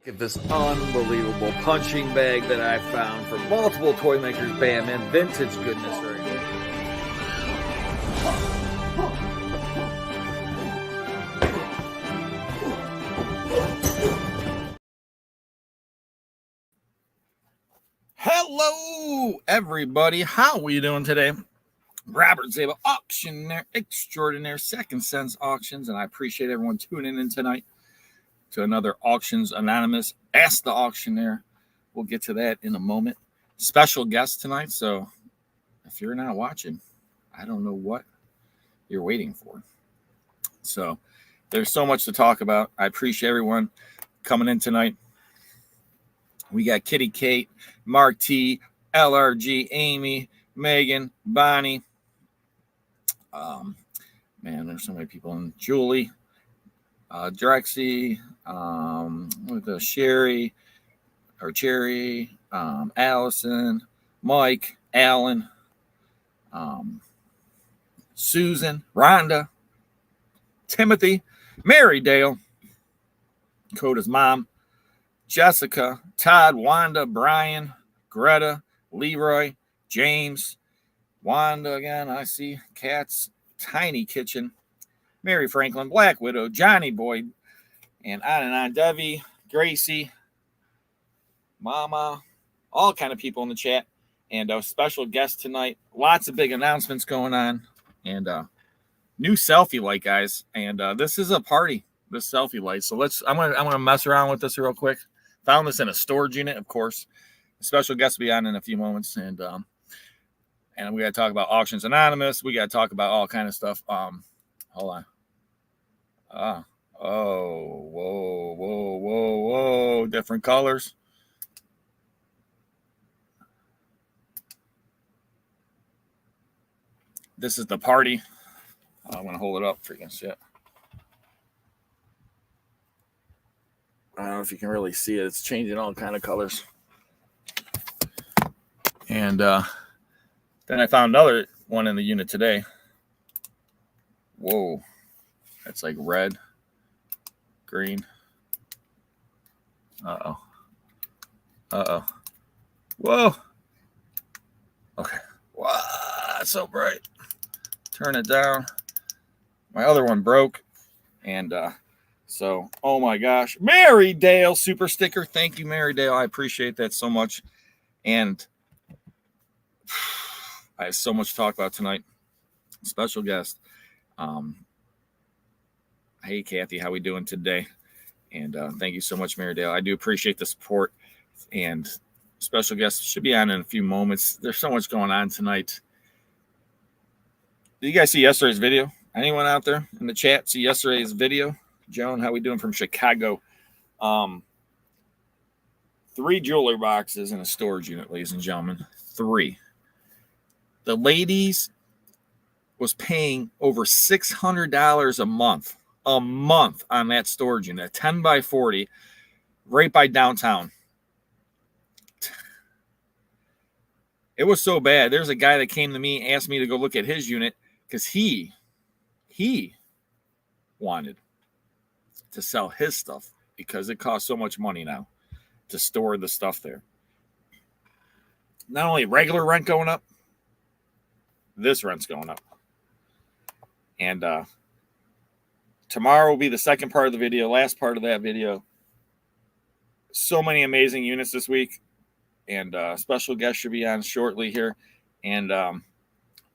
At this unbelievable punching bag that I found from multiple toy makers. Bam, man, vintage goodness right here. Hello, everybody. How are we doing today? Robert Zjaba Auctioneer Extraordinaire, Second Sense Auctions, and I appreciate everyone tuning in tonight to another Auctions Anonymous Ask the Auctioneer. We'll get to that in a moment. Special guest tonight, so if you're not watching, I don't know what you're waiting for. So there's so much to talk about. I appreciate everyone coming in tonight. We got Kitty Kate, Mark T, LRG, Amy, Megan, Bonnie. Man, there's so many people in. Julie, Drexy, with the Sherry or Cherry, Allison, Mike, Alan, Susan, Rhonda, Timothy, Mary Dale, Coda's mom, Jessica, Todd, Wanda, Brian, Greta, Leroy, James, Wanda again, I see, Cats, Tiny Kitchen, Mary Franklin, Black Widow, Johnny Boyd, and on, Debbie, Gracie, Mama, all kind of people in the chat, and a special guest tonight. Lots of big announcements going on, and new selfie light, guys, and this is a party, this selfie light. So I'm gonna mess around with this real quick. Found this in a storage unit, of course. A special guest will be on in a few moments, and we got to talk about Auctions Anonymous. We got to talk about all kind of stuff. Hold on. Whoa. Different colors. This is the party. I'm going to hold it up for you can see it. I don't know if you can really see it. It's changing all kind of colors. And then I found another one in the unit today. Whoa. That's like red, green. Uh-oh. Whoa. Okay. Wow, it's so bright. Turn it down. My other one broke. And so, oh my gosh. Mary Dale super sticker. Thank you, Mary Dale. I appreciate that so much. And I have so much to talk about tonight. Special guest. Hey, Kathy, how we doing today? And thank you so much, Mary Dale. I do appreciate the support. And special guest should be on in a few moments. There's so much going on tonight. Did you guys see yesterday's video? Anyone out there in the chat see yesterday's video? Joan, how we doing from Chicago? 3 jewelry boxes in a storage unit, ladies and gentlemen. 3. The ladies was paying over $600 a month on that storage unit, 10 by 40, right by downtown. It was so bad. There's a guy that came to me, asked me to go look at his unit because he wanted to sell his stuff because it costs so much money now to store the stuff there. Not only regular rent going up, this rent's going up. And tomorrow will be the second part of the video, last part of that video. So many amazing units this week. And special guest should be on shortly here. And we're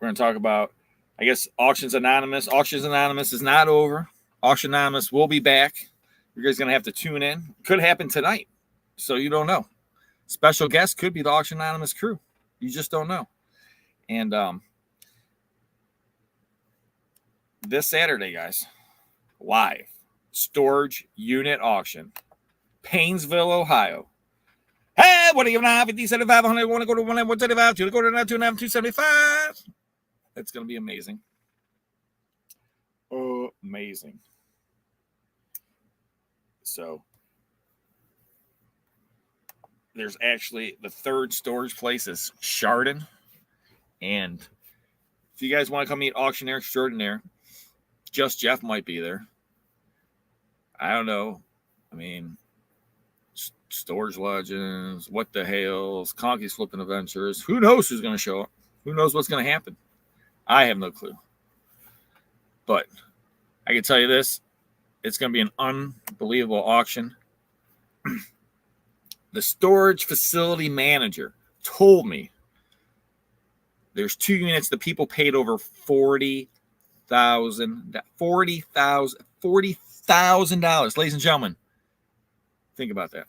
going to talk about, I guess, Auctions Anonymous. Auctions Anonymous is not over. Auction Anonymous will be back. You guys are going to have to tune in. Could happen tonight. So you don't know. Special guest could be the Auction Anonymous crew. You just don't know. And this Saturday, guys, live storage unit auction, Painesville, Ohio. Hey, what are you now? 5075, 100, want to go to 175, 2 to go to 275. It's going to be amazing. Amazing. So there's actually the third storage place is Chardon. And if you guys want to come meet Auctioneer Extraordinaire, Just Jeff might be there. I don't know. I mean, Storage Legends, What the Hales, Conky's Flipping Adventures. Who knows who's going to show up? Who knows what's going to happen? I have no clue. But I can tell you this. It's going to be an unbelievable auction. The storage facility manager told me there's 2 units. The people paid over $40,000. Ladies and gentlemen, think about that.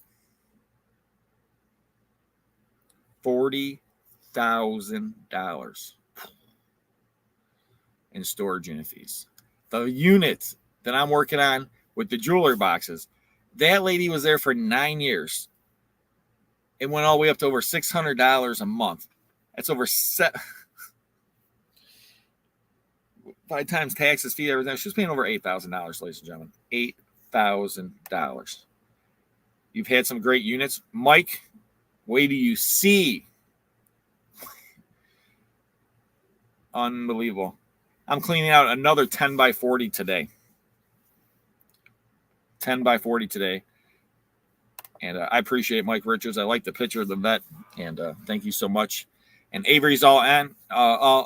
$40,000 in storage unit fees. The unit that I'm working on with the jewelry boxes, that lady was there for 9 years. It went all the way up to over $600 a month. That's over 5 times taxes, fee, everything. She's paying over $8,000, ladies and gentlemen. $8,000. You've had some great units. Mike, wait do you see? Unbelievable. I'm cleaning out another 10 by 40 today. 10 by 40 today. And I appreciate Mike Richards. I like the picture of the vet. And thank you so much. And Avery's all in. I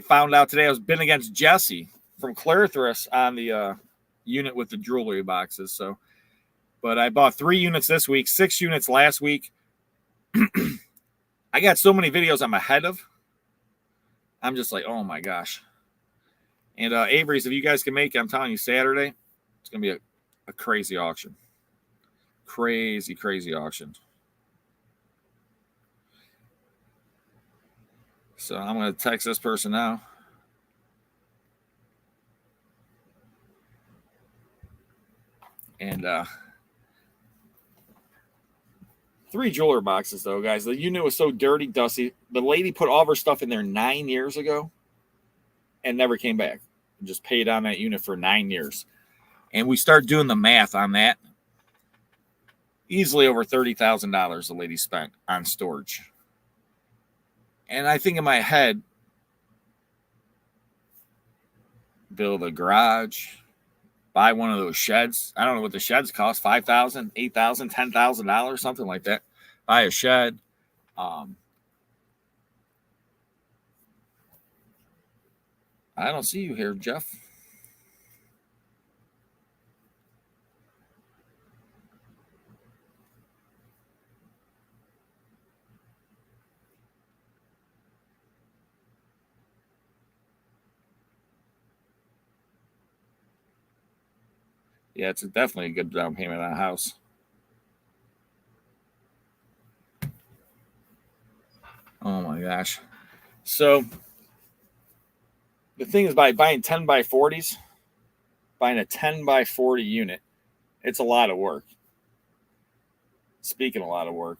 found out today I was bidding against Jesse from Clarithris on the unit with the jewelry boxes. So, but I bought 3 units this week, 6 units last week. I got so many videos I'm ahead of. I'm just like, oh my gosh. And Avery's, if you guys can make it, I'm telling you, Saturday, it's going to be a crazy auction. Crazy, crazy auction. So I'm going to text this person now. And 3 jeweler boxes, though, guys. The unit was so dirty, dusty. The lady put all of her stuff in there 9 years ago and never came back. Just paid on that unit for 9 years. And we start doing the math on that. Easily over $30,000 the lady spent on storage. And I think in my head, build a garage, buy one of those sheds. I don't know what the sheds cost, $5,000, $8,000, $10,000, something like that. Buy a shed. I don't see you here, Jeff. Yeah, it's definitely a good down payment on a house. Oh my gosh. So the thing is, by buying 10 by 40s, buying a 10 by 40 unit, it's a lot of work. Speaking of a lot of work,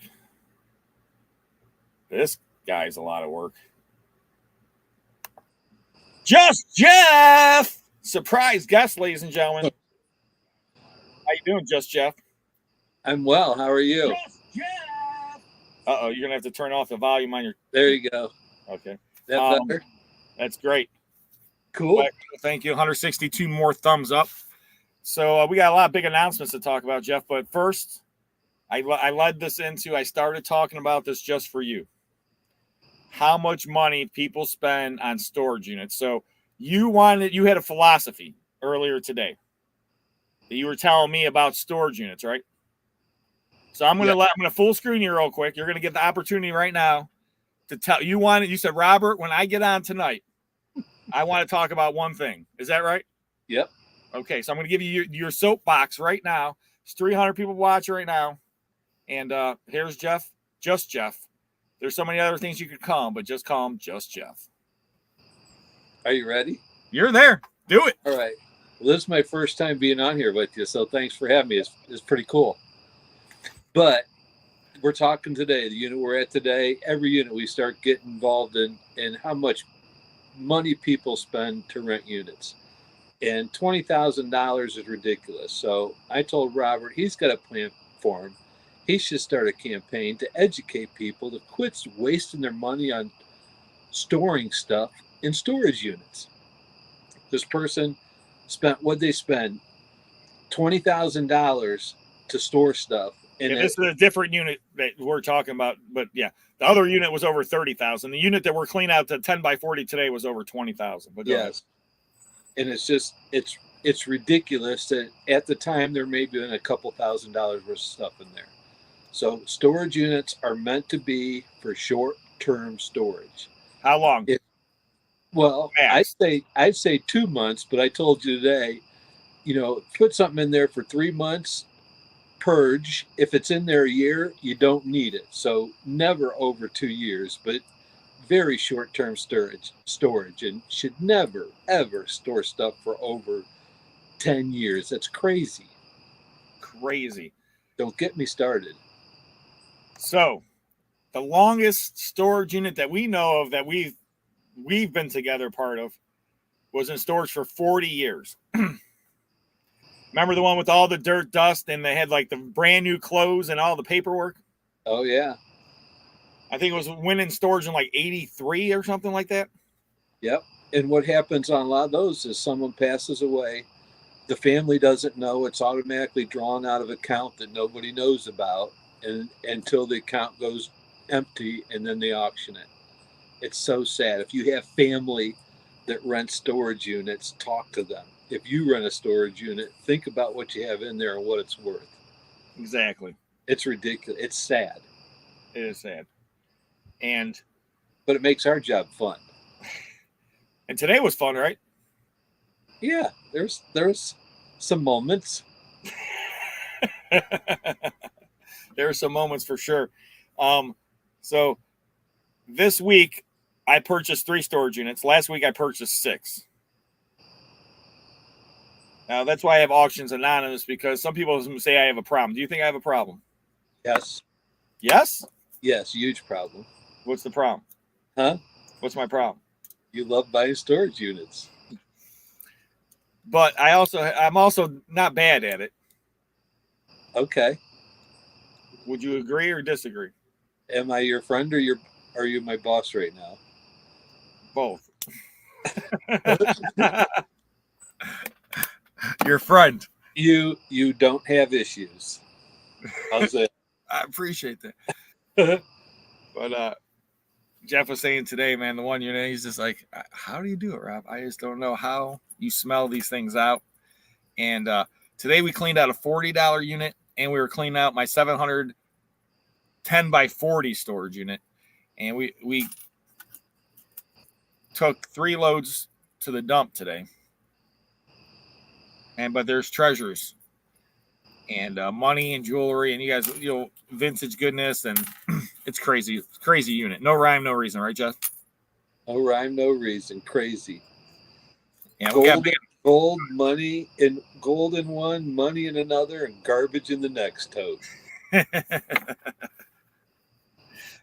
this guy's a lot of work. Just Jeff! Surprise guest, ladies and gentlemen. How you doing, Just Jeff? I'm well. How are you? Just Jeff! Uh-oh, you're going to have to turn off the volume on your... There you go. Okay. That better? That's great. Cool. Thank you. 162 more thumbs up. So we got a lot of big announcements to talk about, Jeff. But first, I led this into... I started talking about this just for you. How much money people spend on storage units. So you had a philosophy earlier today that you were telling me about storage units, right? So I'm gonna full screen you real quick. You're gonna get the opportunity right now to tell you said, Robert, when I get on tonight, I want to talk about one thing. Is that right? Yep. Okay, so I'm gonna give you your soapbox right now. There's 300 people watching right now, and here's Jeff, just Jeff. There's so many other things you could call him, but just call him just Jeff. Are you ready? You're there. Do it. All right. Well, this is my first time being on here with you, so thanks for having me. It's pretty cool. But we're talking today, the unit we're at today, every unit we start getting involved in and how much money people spend to rent units. And $20,000 is ridiculous. So I told Robert he's got a plan for him. He should start a campaign to educate people to quit wasting their money on storing stuff in storage units. This person spent, what'd they spend? $20,000 to store stuff. And Yeah, this is a different unit that we're talking about, but yeah, the other unit was over 30,000. The unit that we're cleaning out to 10 by 40 today was over 20,000. But yes, and it's ridiculous that at the time there may have been a couple $1,000s worth of stuff in there. So storage units are meant to be for short-term storage. How long? Well, I'd say 2 months, but I told you today, put something in there for 3 months. Purge. If it's in there a year, you don't need it. So never over 2 years, but very short-term storage, and should never ever store stuff for over 10 years. That's crazy. Don't get me started. So the longest storage unit that we know of that we've been together part of was in storage for 40 years. Remember the one with all the dirt, dust, and they had like the brand new clothes and all the paperwork? Oh, yeah. I think it went in storage in like 83 or something like that. Yep. And what happens on a lot of those is someone passes away. The family doesn't know. It's automatically drawn out of account that nobody knows about and until the account goes empty, and then they auction it. It's so sad. If you have family that rent storage units, talk to them. If you rent a storage unit, think about what you have in there and what it's worth. Exactly. It's ridiculous. It's sad. It is sad. But it makes our job fun. And today was fun, right? Yeah, there's some moments. There are some moments for sure. So this week I purchased 3 storage units. Last week I purchased 6. Now, that's why I have Auctions Anonymous, because some people say I have a problem. Do you think I have a problem? Yes. Yes? Yes, huge problem. What's the problem? Huh? What's my problem? You love buying storage units. But I'm also not bad at it. Okay. Would you agree or disagree? Am I your friend or are you my boss right now? Both. Your friend. You don't have issues. How's that? I appreciate that. But Jeff was saying today, man, the one unit, he's just like, how do you do it, Rob? I just don't know how you smell these things out. And today we cleaned out a $40 unit, and we were cleaning out my 700 10 by 40 storage unit. And we took 3 loads to the dump today. But there's treasures and money and jewelry, and you guys, vintage goodness, and it's crazy. It's a crazy unit. No rhyme, no reason, right, Jeff? No rhyme, no reason. Crazy. Yeah, gold, money, and gold in one, money in another, and garbage in the next tote.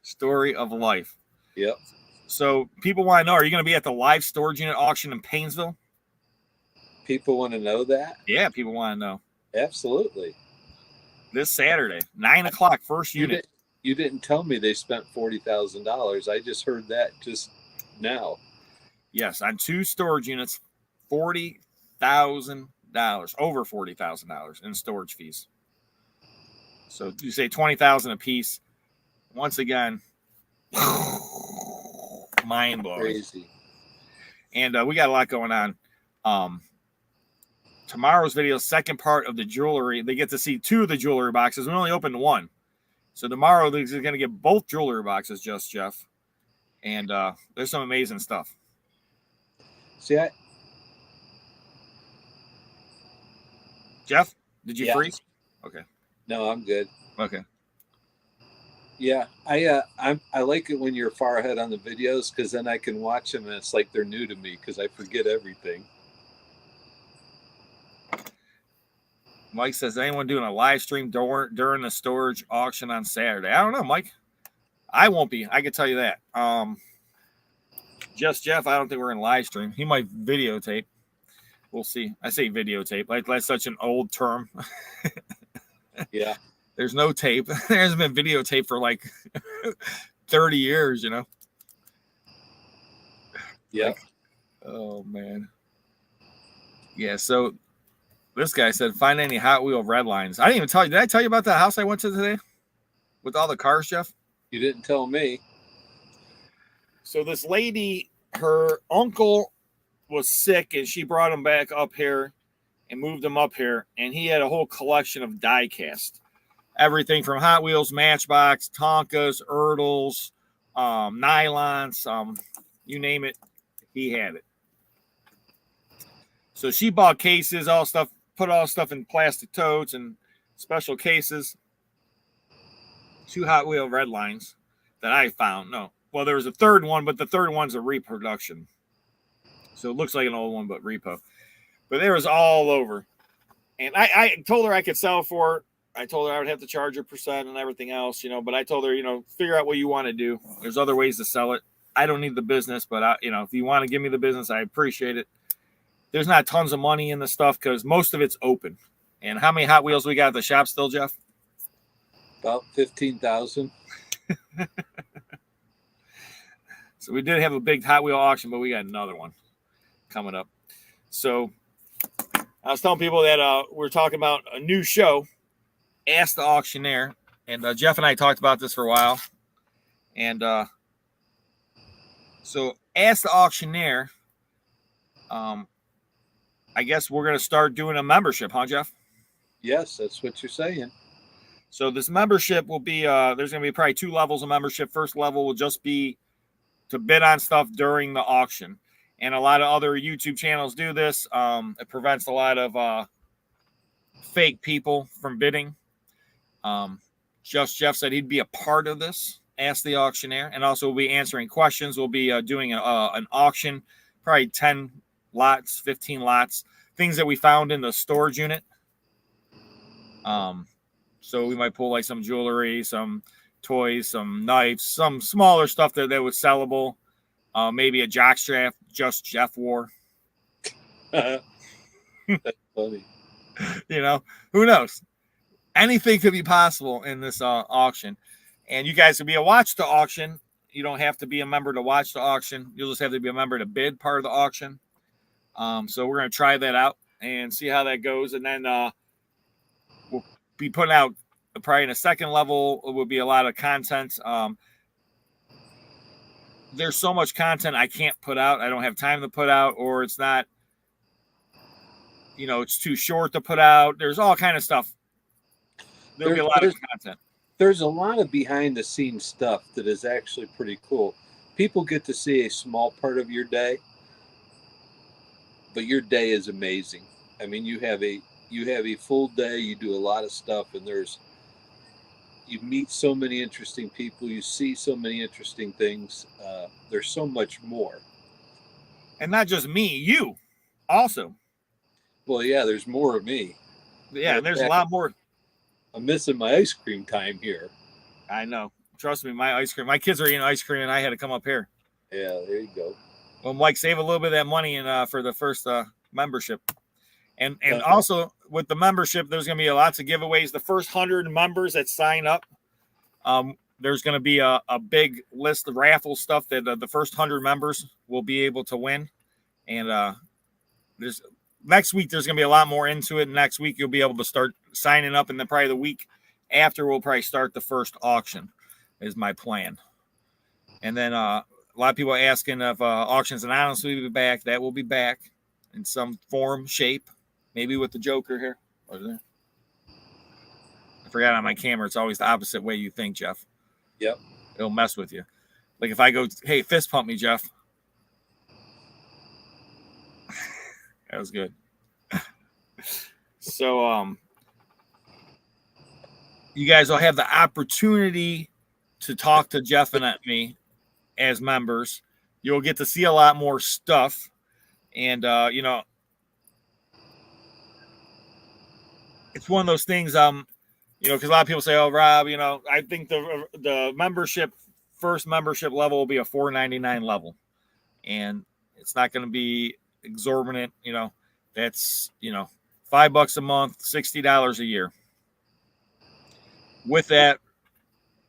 Story of life. Yep. So people want to know, are you going to be at the live storage unit auction in Painesville? People want to know that? Yeah, people want to know. Absolutely. This Saturday, 9 o'clock, first unit. You didn't tell me they spent $40,000. I just heard that just now. Yes, on 2 storage units, $40,000, over $40,000 in storage fees. So you say $20,000 a piece. Once again, mind blowing. Crazy. And we got a lot going on. Tomorrow's video, second part of the jewelry. They get to see 2 of the jewelry boxes. We only opened 1. So tomorrow they're going to get both jewelry boxes, Jeff. And there's some amazing stuff. See, Jeff, did you freeze? Okay. No, I'm good. Okay. Yeah, I like it when you're far ahead on the videos, because then I can watch them and it's like they're new to me because I forget everything. Mike says, anyone doing a live stream during the storage auction on Saturday? I don't know, Mike. I won't be. I can tell you that. Just Jeff, I don't think we're going to live stream. He might videotape. We'll see. I say videotape. Like, that's such an old term. Yeah. There's no tape. There hasn't been videotape for like 30 years, Yeah. Like, oh, man. Yeah, so This guy said, find any Hot Wheel red lines. I didn't even tell you. Did I tell you about the house I went to today with all the cars, Jeff? You didn't tell me. So this lady, her uncle was sick, and she brought him back up here and moved him up here. And he had a whole collection of die cast. Everything from Hot Wheels, Matchbox, Tonkas, Ertls, nylons, you name it, he had it. So she bought cases, all stuff, put all stuff in plastic totes and special cases. 2 Hot Wheel red lines that I found. No, well, there was a third one, but the third one's a reproduction. So it looks like an old one, but repo. But there was all over. And I told her I could sell for it. I told her I would have to charge her percent and everything else, but I told her, figure out what you want to do. There's other ways to sell it. I don't need the business, but if you want to give me the business, I appreciate it. There's not tons of money in the stuff because most of it's open. And how many Hot Wheels we got at the shop still, Jeff? About 15,000. So we did have a big Hot Wheel auction, but we got another one coming up. So I was telling people that we're talking about a new show, Ask the Auctioneer, and Jeff and I talked about this for a while. And so Ask the Auctioneer, I guess we're going to start doing a membership, huh, Jeff? Yes, that's what you're saying. So this membership will be, there's going to be probably 2 levels of membership. First level will just be to bid on stuff during the auction. And a lot of other YouTube channels do this. It prevents a lot of fake people from bidding. Just Jeff said he'd be a part of this, Ask the Auctioneer. And also we'll be answering questions. We'll be doing an auction, probably 10 lots, 15 lots, things that we found in the storage unit. So we might pull like some jewelry, some toys, some knives, some smaller stuff that was sellable. Maybe a jockstrap just Jeff wore. That's funny. Who knows? Anything could be possible in this auction. And you guys can be a watch the auction. You don't have to be a member to watch the auction. You'll just have to be a member to bid part of the auction. So we're going to try that out and see how that goes. And then we'll be putting out probably in a second level. It will be a lot of content. There's so much content I can't put out. I don't have time to put out, or it's not, it's too short to put out. There's all kind of stuff. There'll be a lot of content. There's a lot of behind the scenes stuff that is actually pretty cool. People get to see a small part of your day, but your day is amazing. I mean, you have a full day, you do a lot of stuff, and you meet so many interesting people, you see so many interesting things. There's so much more. And not just me, you also. Well, yeah, there's more of me. Yeah, there's a lot more. I'm missing my ice cream time here. I know. Trust me, my kids are eating ice cream, and I had to come up here. Yeah, there you go. Well, Mike, save a little bit of that money for the first membership. And also with the membership, there's going to be lots of giveaways. The first 100 members that sign up, there's going to be a big list of raffle stuff that the first 100 members will be able to win. And next week, there's going to be a lot more into it. Next week, you'll be able to start signing up. And then probably the week after, we'll probably start the first auction is my plan. And then a lot of people are asking if Auctions Anonymous will be back. That will be back in some form, shape, maybe with the Joker here. I forgot on my camera, it's always the opposite way you think, Jeff. Yep. It'll mess with you. Like if I go, hey, fist pump me, Jeff. That was good. So, you guys will have the opportunity to talk to Jeff and me as members. You'll get to see a lot more stuff. And, it's one of those things, because a lot of people say, oh, Rob, I think the first membership level will be a $4.99 level. And it's not going to be exorbitant. That's, $5 a month, $60 a year. With that,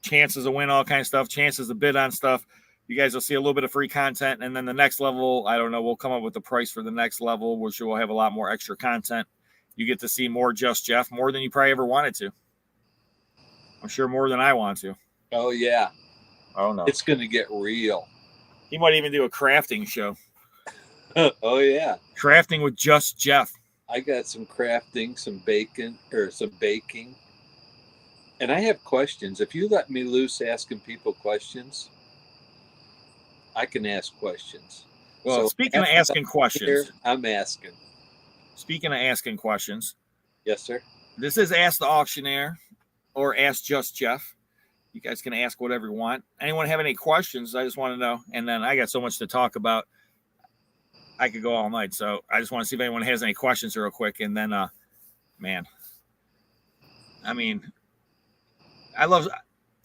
chances to win all kinds of stuff, chances to bid on stuff. You guys will see a little bit of free content. And then the next level, I don't know, we'll come up with the price for the next level, which will have a lot more extra content. you get to see more Just Jeff, more than you probably ever wanted to. I'm sure more than I want to. Oh, yeah. Oh, no. It's going to get real. He might even do a crafting show. Oh, yeah. Crafting with Just Jeff. I got some crafting, some baking. And I have questions. If you let me loose asking people questions, I can ask questions. Well, So speaking of asking questions. Here, I'm asking. Speaking of asking questions. Yes, sir. This is Ask the Auctioneer or Ask Just Jeff. You guys can ask whatever you want. Anyone have any questions? I just want to know. And then I got so much to talk about. I could go all night. So I just want to see if anyone has any questions real quick. And then, man, I mean, I was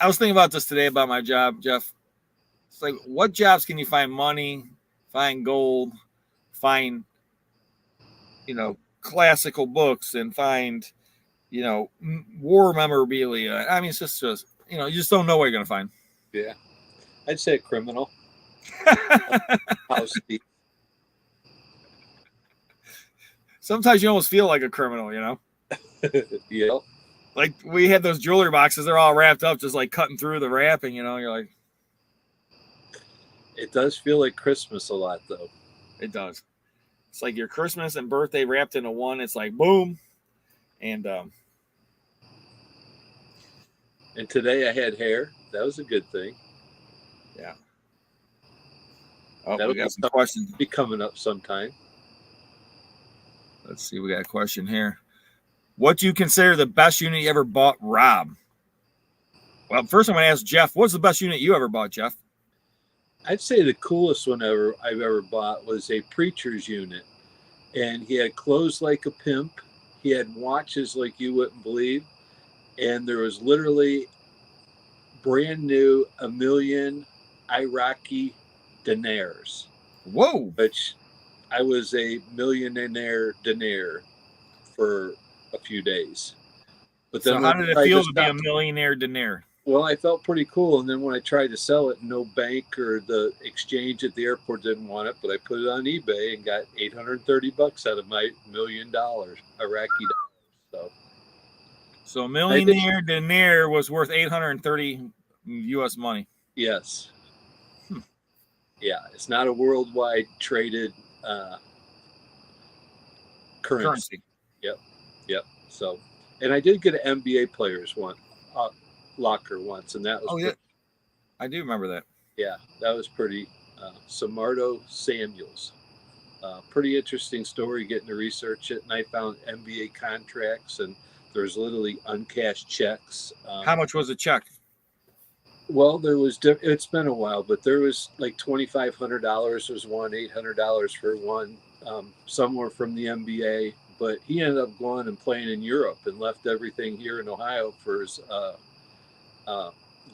thinking about this today about my job, Jeff. It's like, what jobs can you find money, find gold, find, classical books, and find, war memorabilia? I mean, it's just you just don't know what you're going to find. Yeah. I'd say criminal. House thief. Sometimes you almost feel like a criminal, Yep. Like we had those jewelry boxes, they're all wrapped up, just like cutting through the wrapping, you're like. It does feel like Christmas a lot, though. It does. It's like your Christmas and birthday wrapped into one. It's like, boom. And today I had hair. That was a good thing. Yeah. Oh, That'll we got some questions. Be coming up sometime. Let's see. We got a question here. What do you consider the best unit you ever bought, Rob? Well, first I'm going to ask Jeff. What's the best unit you ever bought, Jeff? I'd say the coolest one I've ever bought was a preacher's unit. And he had clothes like a pimp. He had watches like you wouldn't believe. And there was literally brand new 1 million Iraqi dinars. Whoa. Which I was a millionaire dinar for a few days. But then so how did it feel to be a millionaire dinar? Well, I felt pretty cool. And then when I tried to sell it, no bank or the exchange at the airport didn't want it. But I put it on eBay and got $830 out of my $1 million Iraqi dollars. So a millionaire dinar was worth 830 U.S. money. Yes. Yeah, it's not a worldwide traded currency. Yep. So, and I did get an NBA player's locker once, and that was yeah, I do remember that. Yeah, that was pretty. Samardo Samuels. Pretty interesting story getting to research it, and I found NBA contracts, and there's literally uncashed checks. How much was a check? Well, there was. It's been a while, but there was like $2,500 was one, $800 for one. Some were from the NBA, but he ended up going and playing in Europe and left everything here in Ohio for his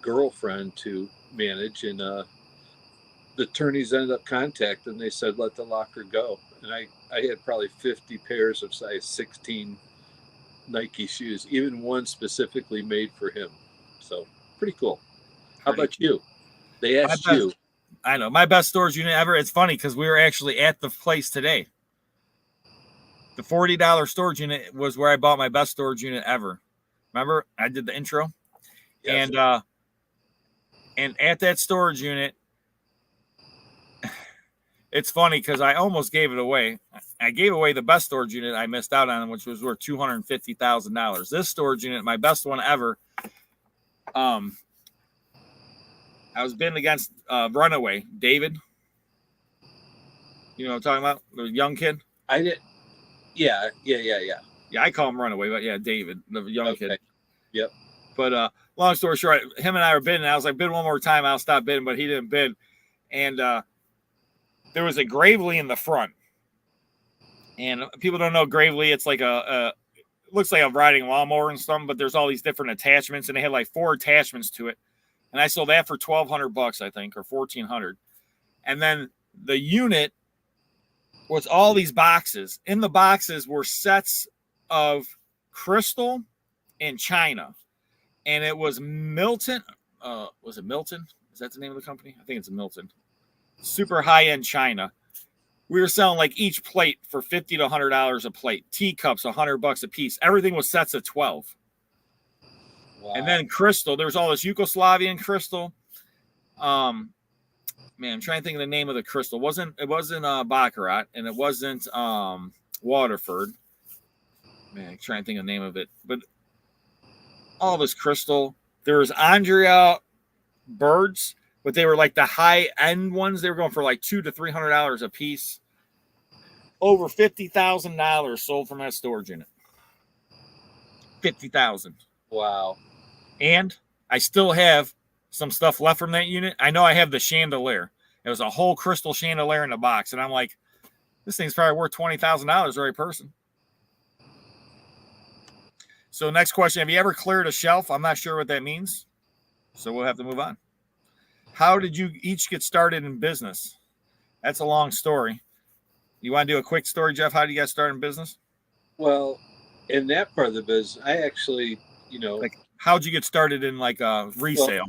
girlfriend to manage. And the attorneys ended up contacting. They said let the locker go, and I had probably 50 pairs of size 16 Nike shoes, even one specifically made for him. So pretty cool. How about you? They asked you. I know. My best storage unit ever. It's funny because we were actually at the place today. The $40 storage unit was where I bought my best storage unit ever. Remember? I did the intro. Yes. And at that storage unit, it's funny because I almost gave it away. I gave away the best storage unit I missed out on, which was worth $250,000. This storage unit, my best one ever, I was bidding against Runaway, David. You know what I'm talking about? The young kid? I did. Yeah. Yeah, I call him Runaway, but yeah, David, the young kid. Yep. But long story short, him and I were bidding. And I was like, bid one more time, I'll stop bidding, but he didn't bid. And there was a Gravely in the front. And people don't know Gravely. It's like it looks like a riding lawnmower and something, but there's all these different attachments, and they had like 4 attachments to it. And I sold that for $1,200, I think, or $1,400. And then the unit was all these boxes. In the boxes were sets of crystal and china. And it was Milton. Was it Milton? Is that the name of the company? I think it's Milton. Super high-end china. We were selling like each plate for $50 to $100 a plate. Teacups, $100 a piece. Everything was sets of 12. Wow. And then crystal. There was all this Yugoslavian crystal. Man, I'm trying to think of the name of the crystal. It wasn't Baccarat, and it wasn't Waterford. Man, I'm trying to think of the name of it. But all this crystal. There was Andrea birds, but they were like the high end ones. They were going for like $200 to $300 a piece. Over $50,000 sold from that storage unit. $50,000. Wow. And I still have some stuff left from that unit. I know I have the chandelier. It was a whole crystal chandelier in the box, and I'm like, this thing's probably worth $20,000 every person. So next question, have you ever cleared a shelf? I'm not sure what that means, so we'll have to move on. How did you each get started in business? That's a long story. You want to do a quick story, Jeff? How did you get started in business? Well, in that part of the business, I actually, like, how'd you get started in like resale?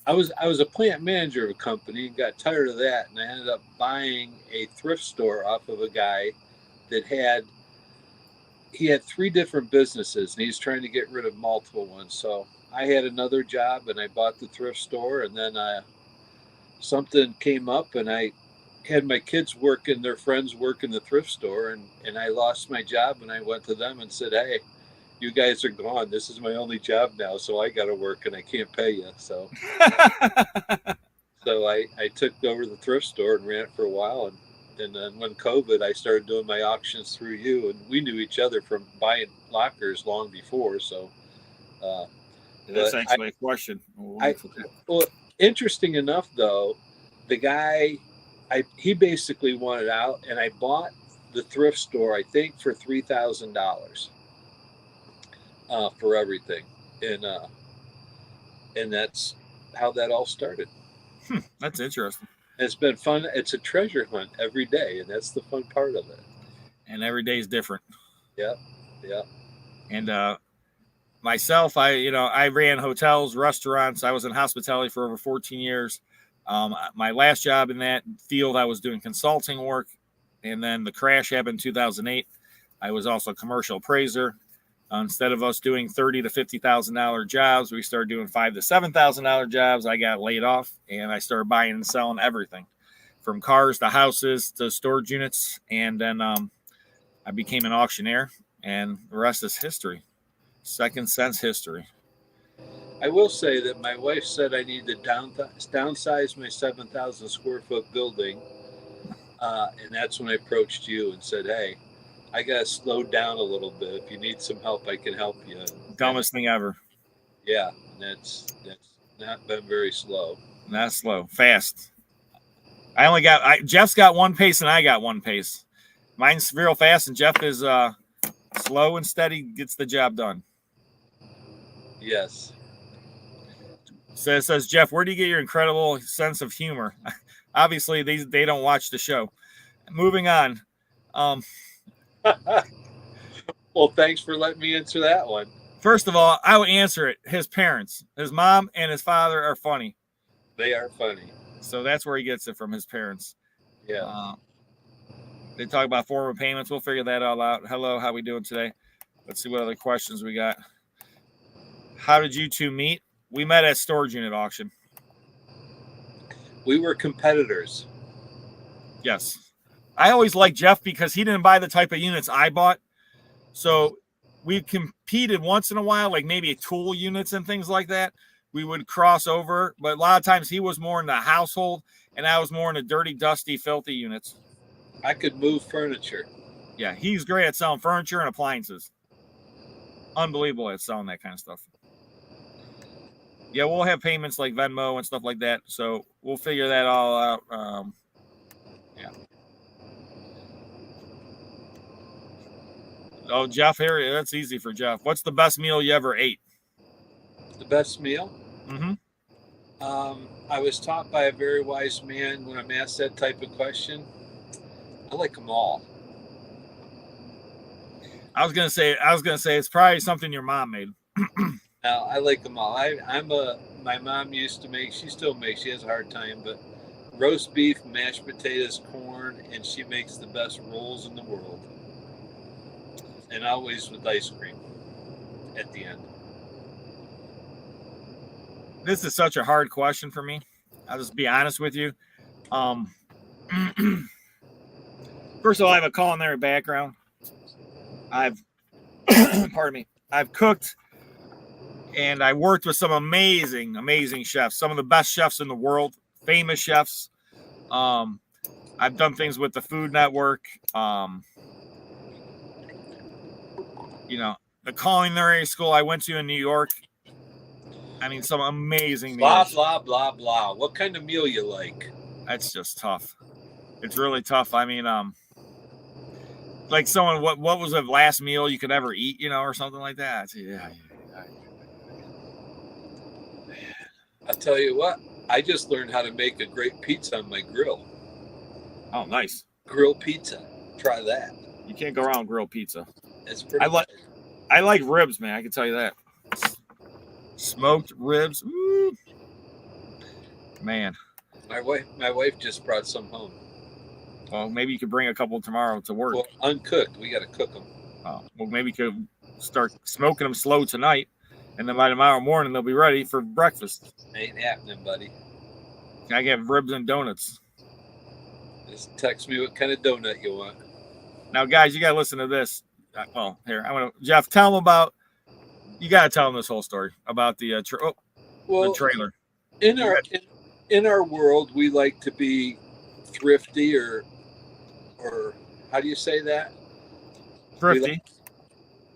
Well, I was a plant manager of a company and got tired of that, and I ended up buying a thrift store off of a guy that had 3 different businesses, and he's trying to get rid of multiple ones. So I had another job, and I bought the thrift store, and then something came up, and I had my kids their friends work in the thrift store, and I lost my job, and I went to them and said, hey, you guys are gone. This is my only job now, so I got to work, and I can't pay you. So so I took over the thrift store and ran it for a while, and then when COVID, I started doing my auctions through you, and we knew each other from buying lockers long before. So that's actually a question. Well, interesting enough, though, the guy, he basically wanted out, and I bought the thrift store, I think, for $3,000 for everything, and that's how that all started. That's interesting. It's been fun. It's a treasure hunt every day, and that's the fun part of it. And every day is different. Yeah. And myself, I ran hotels, restaurants. I was in hospitality for over 14 years. My last job in that field, I was doing consulting work, and then the crash happened in 2008. I was also a commercial appraiser. Instead of us doing $30,000 to $50,000 jobs, we started doing $5,000 to $7,000 jobs. I got laid off, and I started buying and selling everything, from cars to houses to storage units. And then I became an auctioneer, and the rest is history. Second sense history. I will say that my wife said I need to downsize my 7,000 square foot building, and that's when I approached you and said, hey, I got to slow down a little bit. If you need some help, I can help you. Dumbest thing ever. Yeah, that's not been very slow. Not slow, fast. Jeff's got one pace and I got one pace. Mine's real fast, and Jeff is slow and steady, gets the job done. Yes. So it says, Jeff, where do you get your incredible sense of humor? Obviously, they don't watch the show. Moving on. Well, thanks for letting me answer that one. First of all, I would answer it. His parents, his mom and his father, are funny. They are funny. So that's where he gets it from, his parents. Yeah. They talk about form of payments. We'll figure that all out. Hello, how we doing today? Let's see what other questions we got. How did you two meet? We met at storage unit auction. We were competitors. Yes. I always liked Jeff because he didn't buy the type of units I bought. So we competed once in a while, like maybe tool units and things like that. We would cross over, but a lot of times he was more in the household and I was more in the dirty, dusty, filthy units. I could move furniture. Yeah, he's great at selling furniture and appliances. Unbelievable at selling that kind of stuff. Yeah, we'll have payments like Venmo and stuff like that. So we'll figure that all out. Yeah. Oh, Jeff, here, that's easy for Jeff. What's the best meal you ever ate? The best meal? Mm-hmm. I was taught by a very wise man when I'm asked that type of question. I like them all. I was gonna say it's probably something your mom made. I like them all. My mom used to make, she still makes, she has a hard time, but roast beef, mashed potatoes, corn, and she makes the best rolls in the world. And always with ice cream at the end. This is such a hard question for me. I'll just be honest with you. First of all, I have a culinary background. Pardon me. I've cooked and I worked with some amazing, amazing chefs, some of the best chefs in the world, famous chefs. I've done things with the Food Network. The culinary school I went to in New York. I mean, some amazing meals. Blah, blah, blah, blah. What kind of meal you like? That's just tough. It's really tough. I mean, like someone, what was the last meal you could ever eat, or something like that? Yeah. I'll tell you what, I just learned how to make a great pizza on my grill. Oh, nice. Grill pizza. Try that. You can't go wrong with grilled pizza. It's pretty I like ribs, man. I can tell you that. Smoked ribs. Ooh. Man. My wife just brought some home. Well, maybe you could bring a couple tomorrow to work. Well, uncooked. We got to cook them. Oh, well, maybe you could start smoking them slow tonight, and then by tomorrow morning they'll be ready for breakfast. Ain't happening, buddy. I get ribs and donuts. Just text me what kind of donut you want. Now, guys, you got to listen to this. Well, here, I want to, Jeff, tell them about, you got to tell them this whole story about the trailer. In our world, we like to be thrifty or how do you say that? Thrifty.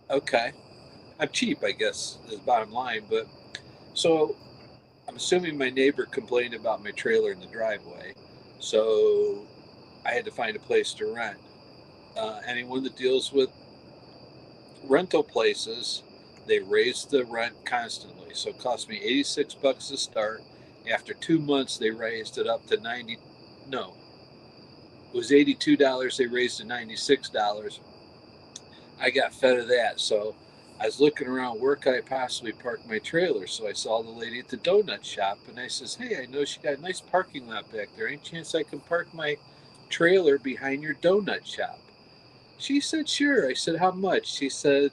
Okay. I'm cheap, I guess, is bottom line. But so I'm assuming my neighbor complained about my trailer in the driveway. So I had to find a place to rent. Anyone that deals with rental places, they raise the rent constantly. So it cost me $86 to start. After 2 months, they raised it up to it was $82. They raised it to $96. I got fed of that. So I was looking around where could I possibly park my trailer. So I saw the lady at the donut shop and I says, hey, I know she got a nice parking lot back there. Any chance I can park my trailer behind your donut shop? She said, sure. I said, how much? She said,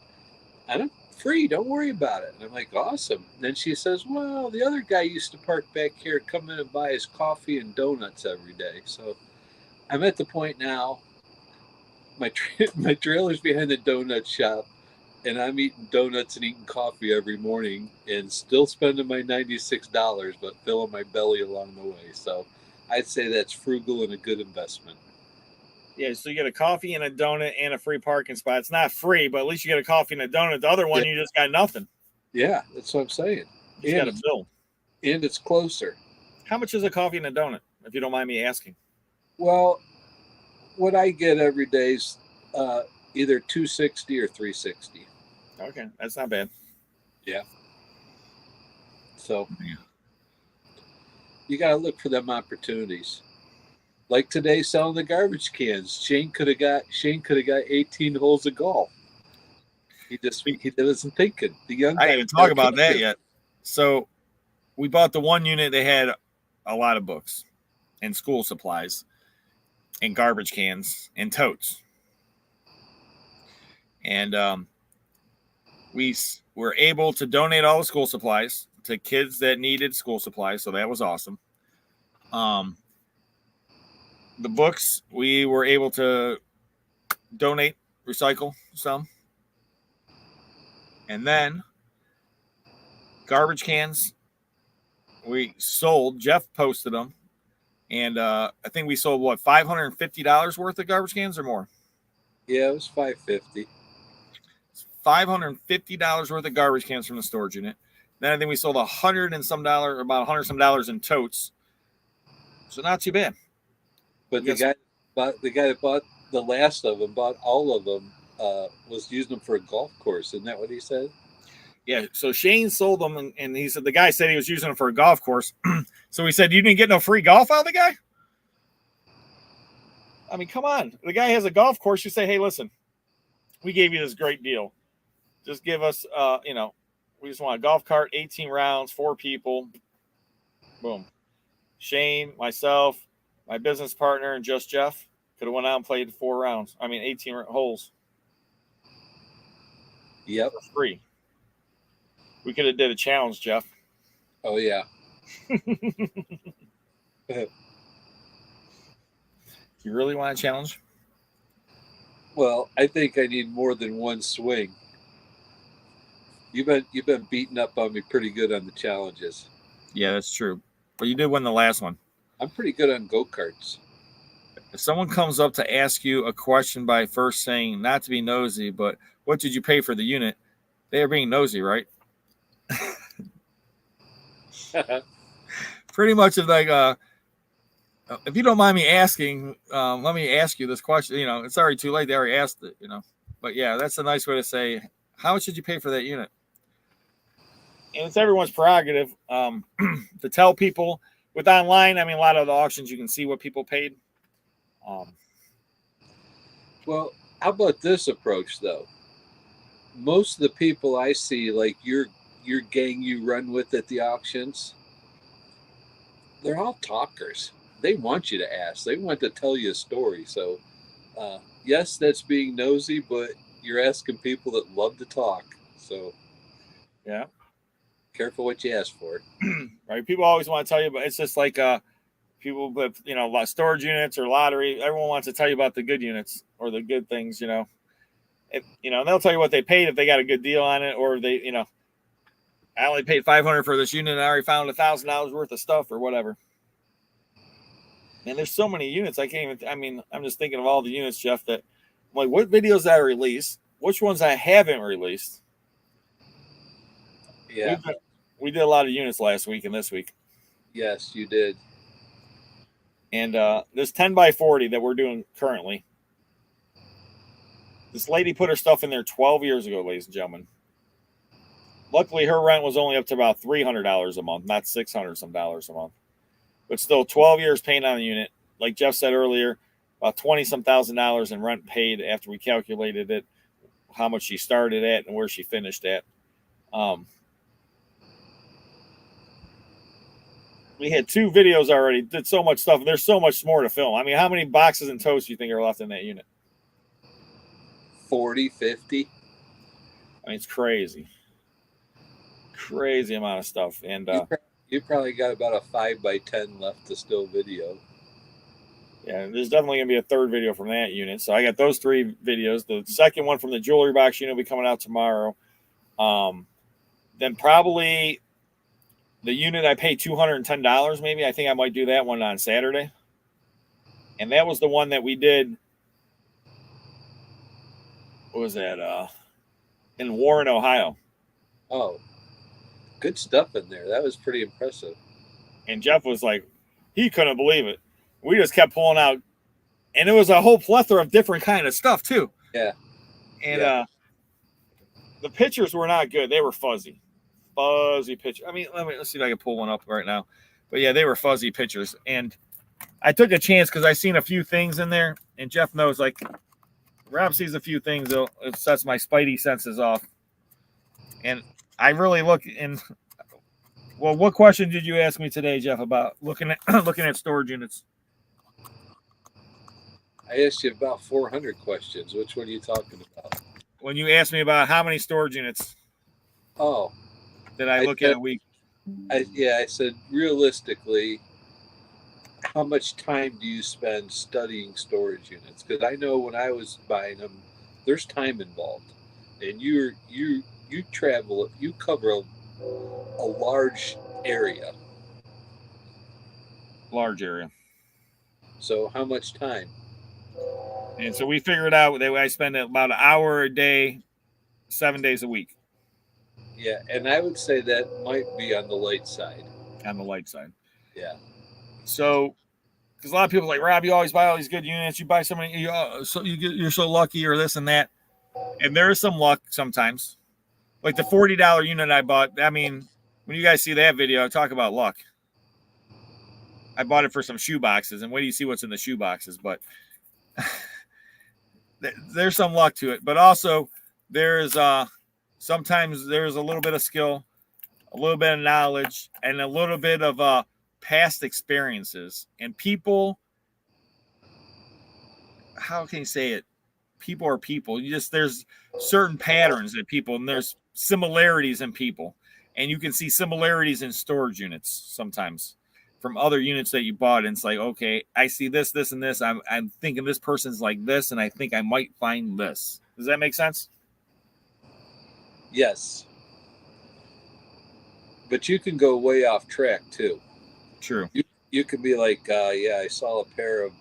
free, don't worry about it. And I'm like, awesome. And then she says, well, the other guy used to park back here, come in and buy his coffee and donuts every day. So I'm at the point now, my trailer's behind the donut shop, and I'm eating donuts and eating coffee every morning and still spending my $96, but filling my belly along the way. So I'd say that's frugal and a good investment. Yeah, so you get a coffee and a donut and a free parking spot. It's not free, but at least you get a coffee and a donut. The other one, You just got nothing. Yeah, that's what I'm saying. You got a bill. And it's closer. How much is a coffee and a donut, if you don't mind me asking? Well, what I get every day is either $2.60 or $3.60. Okay, that's not bad. Yeah. So you got to look for them opportunities. Like today, selling the garbage cans. Shane could have got 18 holes of golf. He wasn't thinking. The young guy. I didn't even talk about that yet. So we bought the one unit. They had a lot of books and school supplies and garbage cans and totes. And we were able to donate all the school supplies to kids that needed school supplies. So that was awesome. The books, we were able to donate, recycle some. And then garbage cans, we sold. Jeff posted them. And I think we sold, $550 worth of garbage cans or more? Yeah, it was $550. $550 worth of garbage cans from the storage unit. Then I think we sold about $100 some in totes. So not too bad. But the guy that bought the last of them, bought all of them, was using them for a golf course. Isn't that what he said? Yeah. So Shane sold them, and he said the guy said he was using them for a golf course. So he said, "You didn't get no free golf out of the guy?" I mean, come on. The guy has a golf course. You say, "Hey, listen, we gave you this great deal. Just give us, we just want a golf cart, 18 rounds, 4 people. Boom. Shane, myself, my business partner, and just Jeff, Could have went out and played 4 rounds. I mean, 18 holes. Yep. For free. We could have did a challenge, Jeff. Oh yeah. You really want a challenge? Well, I think I need more than one swing. You've been beating up on me pretty good on the challenges. Yeah, that's true. But you did win the last one. I'm pretty good on go-karts. If someone comes up to ask you a question by first saying, not to be nosy, but what did you pay for the unit? They are being nosy, right? Pretty much of like, if you don't mind me asking, let me ask you this question. You know, it's already too late. They already asked it, you know. But yeah, that's a nice way to say, how much did you pay for that unit? And it's everyone's prerogative to tell people. With online, I mean, a lot of the auctions, you can see what people paid. Well, how about this approach, though? Most of the people I see, like your gang you run with at the auctions, they're all talkers. They want you to ask. They want to tell you a story. So, yes, that's being nosy, but you're asking people that love to talk. So, yeah, careful what you ask for. Right? People always want to tell you, but it's just like people with, you know, storage units or lottery. Everyone wants to tell you about the good units or the good things, you know. You know, they'll tell you what they paid if they got a good deal on it, or they, you know, I only paid $500 for this unit and I already found $1,000 worth of stuff or whatever. And there's so many units I can't even. I mean, I'm just thinking of all the units, Jeff. That I'm like, what videos I released, which ones I haven't released. Yeah, we did a lot of units last week and this week. Yes, you did. And this 10x40 that we're doing currently. This lady put her stuff in there 12 years ago, ladies and gentlemen. Luckily, her rent was only up to about $300 a month, not $600 some dollars a month. But still, 12 years paying on the unit. Like Jeff said earlier, about $20-some thousand in rent paid after we calculated it, how much she started at and where she finished at. We had 2 videos already, did so much stuff. There's so much more to film. I mean, how many boxes and toast do you think are left in that unit? 40, 50. I mean, it's crazy. Crazy amount of stuff. And you probably got about a 5x10 left to still video. Yeah, there's definitely going to be a third video from that unit. So I got those 3 videos. The second one from the jewelry box unit will be coming out tomorrow. Then probably the unit I paid $210 maybe. I think I might do that one on Saturday. And that was the one that we did. What was that? In Warren, Ohio. Oh, good stuff in there. That was pretty impressive. And Jeff was like, he couldn't believe it. We just kept pulling out, and it was a whole plethora of different kind of stuff too. Yeah. And the pictures were not good. They were fuzzy pictures. I mean, let's see if I can pull one up right now. But yeah, they were fuzzy pictures. And I took a chance because I seen a few things in there, and Jeff knows, like, Rob sees a few things, it sets my spidey senses off. And I really look in. Well, what question did you ask me today, Jeff, about looking at storage units? I asked you about 400 questions. Which one are you talking about? When you asked me about how many storage units did I look at a week? I said, realistically, how much time do you spend studying storage units? Because I know when I was buying them, there's time involved. And you travel, you cover a large area. Large area. So how much time? And so we figured out that I spend about an hour a day, 7 days a week. Yeah, and I would say that might be on the light side. On the light side. Yeah. So, because a lot of people are like, Rob, you always buy all these good units. You buy so many, you're so lucky or this and that. And there is some luck sometimes. Like the $40 unit I bought. I mean, when you guys see that video, I talk about luck. I bought it for some shoe boxes, and wait till you see what's in the shoe boxes. But there's some luck to it. But also, there's sometimes there's a little bit of skill, a little bit of knowledge, and a little bit of past experiences. And people how can you say it? People are people. There's certain patterns in people, and there's similarities in people, and you can see similarities in storage units sometimes from other units that you bought. And it's like, okay, I see this, and this. I'm thinking this person's like this, and I think I might find this. Does that make sense? Yes. But you can go way off track too. True. You could be like, yeah, I saw a pair of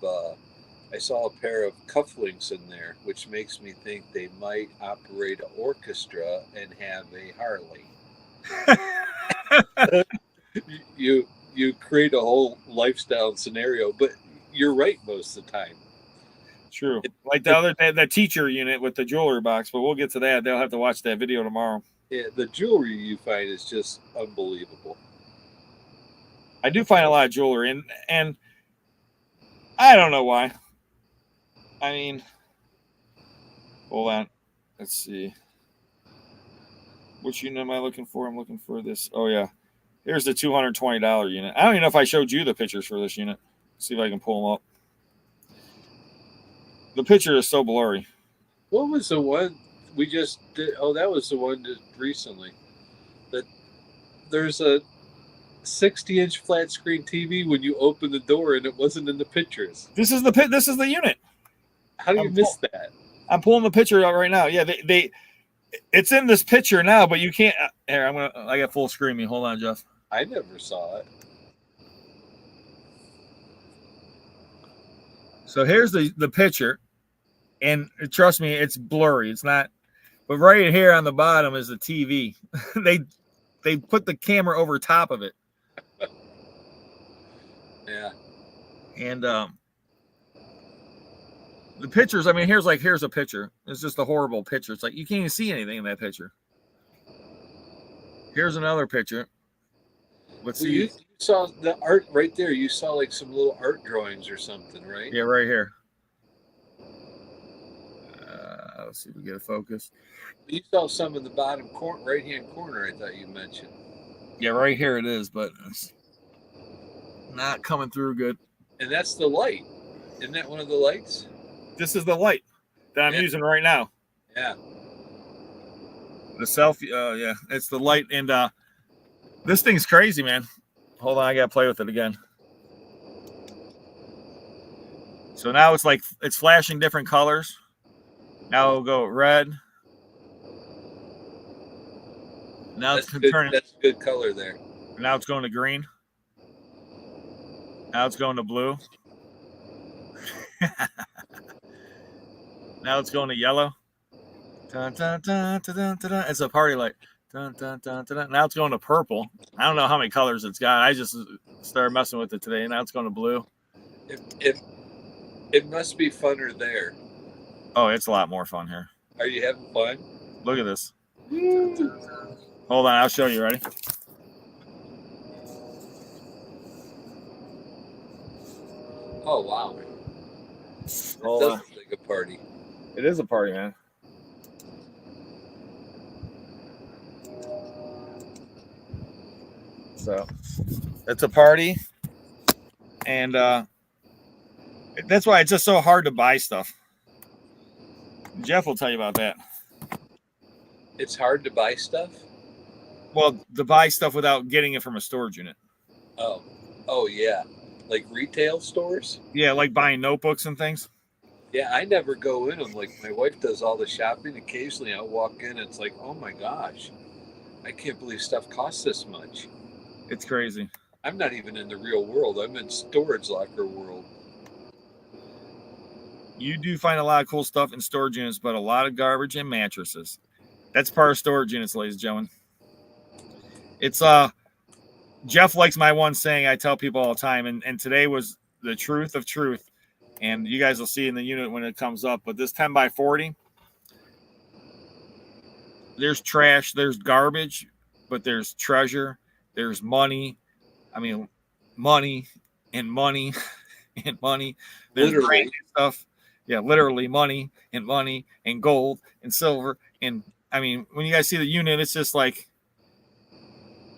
cufflinks in there, which makes me think they might operate an orchestra and have a Harley. You create a whole lifestyle scenario, but you're right most of the time. True. Like the other the teacher unit with the jewelry box, but we'll get to that. They'll have to watch that video tomorrow. Yeah, the jewelry you find is just unbelievable. I do find a lot of jewelry, and I don't know why. I mean, hold on. Let's see. Which unit am I looking for? I'm looking for this. Oh, yeah. Here's the $220 unit. I don't even know if I showed you the pictures for this unit. Let's see if I can pull them up. The picture is so blurry. What was the one we just did? Oh, that was the one just recently. That there's a 60-inch flat screen TV when you open the door and it wasn't in the pictures. This is the unit. How do you miss that? I'm pulling the picture out right now. Yeah, it's in this picture now, but you can't. Here, I got full screen. Me, hold on, Jeff. I never saw it. So here's the picture, and trust me, it's blurry. It's not, but right here on the bottom is the TV. they put the camera over top of it. Yeah. And the pictures, I mean, here's a picture. It's just a horrible picture. It's like you can't even see anything in that picture. Here's another picture. Let's see. You saw the art right there. You saw like some little art drawings or something, right? Yeah, right here. Let's see if we get a focus. You saw some in the bottom corner, right-hand corner, I thought you mentioned. Yeah, right here it is, but it's not coming through good. And that's the light. Isn't that one of the lights? This is the light that I'm using right now. Yeah. The selfie, yeah, it's the light. And this thing's crazy, man. Hold on, I gotta play with it again. So now it's flashing different colors. Now it'll go red. Now that's good color there. Now it's going to green. Now it's going to blue. Now it's going to yellow. Dun, dun, dun, dun, dun, dun, dun. It's a party light. Dun, dun, dun, dun, dun. Now it's going to purple. I don't know how many colors it's got. I just started messing with it today. Now it's going to blue. It must be funner there. Oh, it's a lot more fun here. Are you having fun? Look at this. Hold on, I'll show you. Ready? Oh, wow. That does look like a party. It is a party, man. So, it's a party. And that's why it's just so hard to buy stuff. Jeff will tell you about that. It's hard to buy stuff? Well, to buy stuff without getting it from a storage unit. Oh yeah. Like retail stores? Yeah, like buying notebooks and things. Yeah, I never go in them. Like my wife does all the shopping. Occasionally I'll walk in and it's like, oh my gosh, I can't believe stuff costs this much. It's crazy. I'm not even in the real world. I'm in storage locker world. You do find a lot of cool stuff in storage units, but a lot of garbage and mattresses. That's part of storage units, ladies and gentlemen. It's Jeff likes my one saying I tell people all the time, and today was the truth of truth. And you guys will see in the unit when it comes up. But this 10x40, there's trash, there's garbage, but there's treasure, there's money. I mean, money and money and money. There's brand new stuff. Yeah, literally money and gold and silver. And I mean, when you guys see the unit, it's just like,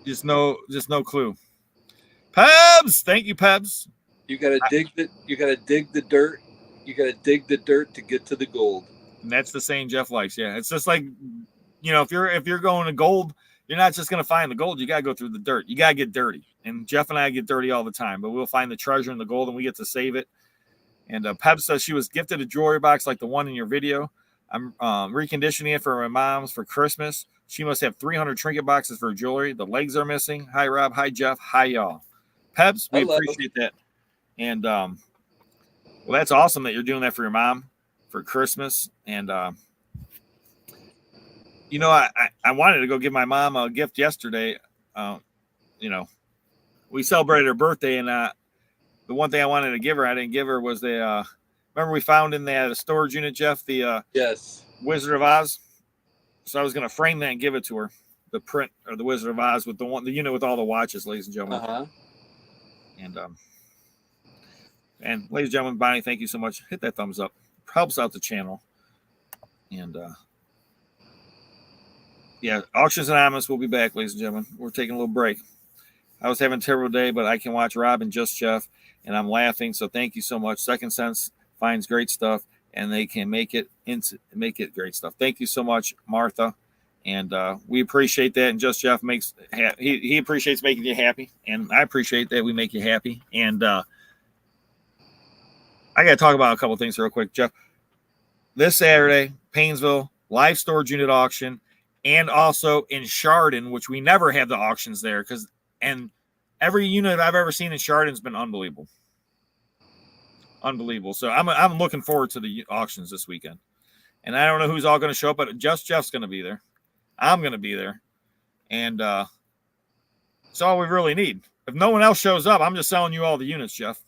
just no clue. Pebs, thank you, Pebs. You gotta dig the dirt You got to dig the dirt to get to the gold. And that's the saying Jeff likes. Yeah, it's just like, you know, if you're going to gold, you're not just going to find the gold. You got to go through the dirt. You got to get dirty. And Jeff and I get dirty all the time, but we'll find the treasure in the gold and we get to save it. And Pep says she was gifted a jewelry box like the one in your video. I'm reconditioning it for my mom's for Christmas. She must have 300 trinket boxes for jewelry. The legs are missing. Hi, Rob. Hi, Jeff. Hi, y'all. Peps, we appreciate that. And, well, that's awesome that you're doing that for your mom for Christmas. And, you know, I wanted to go give my mom a gift yesterday. You know, we celebrated her birthday, and the one thing I wanted to give her, I didn't give her, was the remember we found in the storage unit, Jeff, the yes, Wizard of Oz. So I was going to frame that and give it to her, the print or the Wizard of Oz with the unit with all the watches, ladies and gentlemen. And ladies and gentlemen, Bonnie, thank you so much. Hit that thumbs up, helps out the channel. And yeah, Auctions Anonymous will be back, ladies and gentlemen. We're taking a little break. I was having a terrible day, but I can watch Rob and Just Jeff, and I'm laughing. So thank you so much. Second Sense finds great stuff, and they can make it great stuff. Thank you so much, Martha, and we appreciate that. And Just Jeff makes he appreciates making you happy, and I appreciate that we make you happy. And I got to talk about a couple of things real quick, Jeff. This Saturday, Painesville live storage unit auction, and also in Chardon, which we never have the auctions there and every unit I've ever seen in Chardon's been unbelievable. Unbelievable. So I'm looking forward to the auctions this weekend. And I don't know who's all going to show up, but Just Jeff's going to be there. I'm going to be there. And it's all we really need. If no one else shows up, I'm just selling you all the units, Jeff.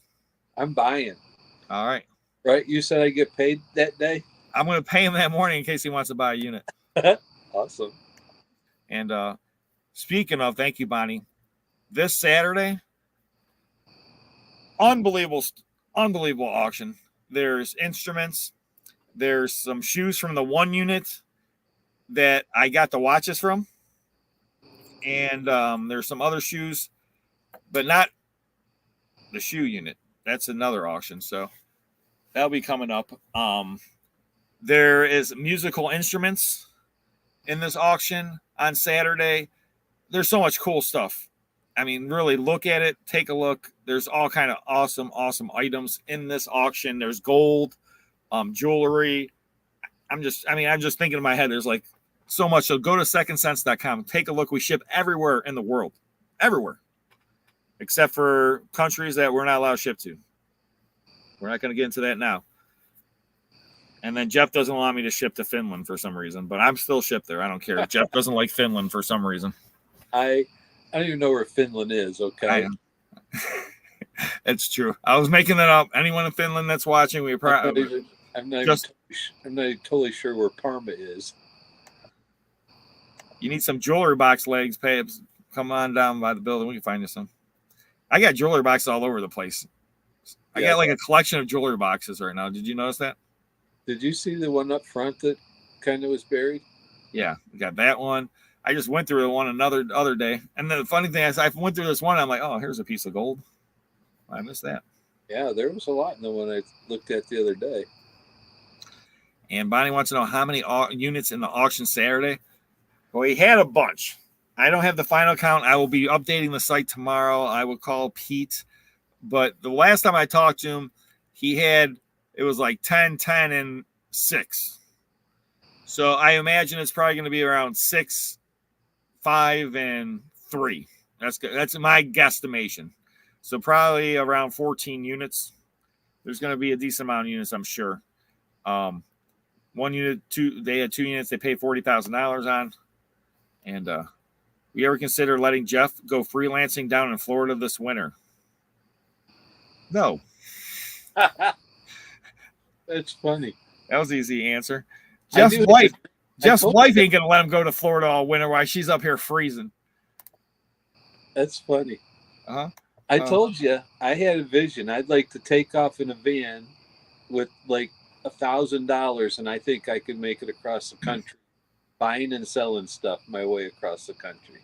I'm buying. All right. Right? You said I get paid that day? I'm going to pay him that morning in case he wants to buy a unit. Awesome. And speaking of, thank you, Bonnie. This Saturday, unbelievable auction. There's instruments. There's some shoes from the one unit that I got the watches from. And there's some other shoes, but not the shoe unit. That's another auction. So that'll be coming up. There is musical instruments in this auction on Saturday. There's so much cool stuff. I mean, really look at it, take a look. There's all kind of awesome items in this auction. There's gold, jewelry. I'm just thinking in my head, there's like so much. So go to secondsense.com, take a look. We ship everywhere in the world, everywhere, except for countries that we're not allowed to ship to. We're not going to get into that now. And then Jeff doesn't allow me to ship to Finland for some reason, but I'm still shipped there. I don't care. Jeff doesn't like Finland for some reason. I don't even know where Finland is. Okay. It's true. I was making that up. Anyone in Finland that's watching, we probably. I'm not totally sure where Parma is. You need some jewelry box legs, Pabs. Come on down by the building. We can find you some. I got jewelry boxes all over the place. I got like a collection of jewelry boxes right now. Did you notice that? Did you see the one up front that kind of was buried? Yeah, we got that one. I just went through the one other day. And the funny thing is I went through this one. I'm like, oh, here's a piece of gold. I missed that. Yeah, there was a lot in the one I looked at the other day. And Bonnie wants to know how many units in the auction Saturday. Well, he had a bunch. I don't have the final count. I will be updating the site tomorrow. I will call Pete. But the last time I talked to him, it was like 10, 10, and 6. So I imagine it's probably going to be around 6, 5, and 3. That's my guesstimation. So probably around 14 units. There's going to be a decent amount of units, I'm sure. One unit, they had 2 units they paid $40,000 on. And we ever consider letting Jeff go freelancing down in Florida this winter? No. That's funny. That was an easy answer. Jeff's wife ain't going to let him go to Florida all winter while she's up here freezing. That's funny. Uh-huh. I told you I had a vision. I'd like to take off in a van with like $1,000, and I think I could make it across the country, buying and selling stuff my way across the country.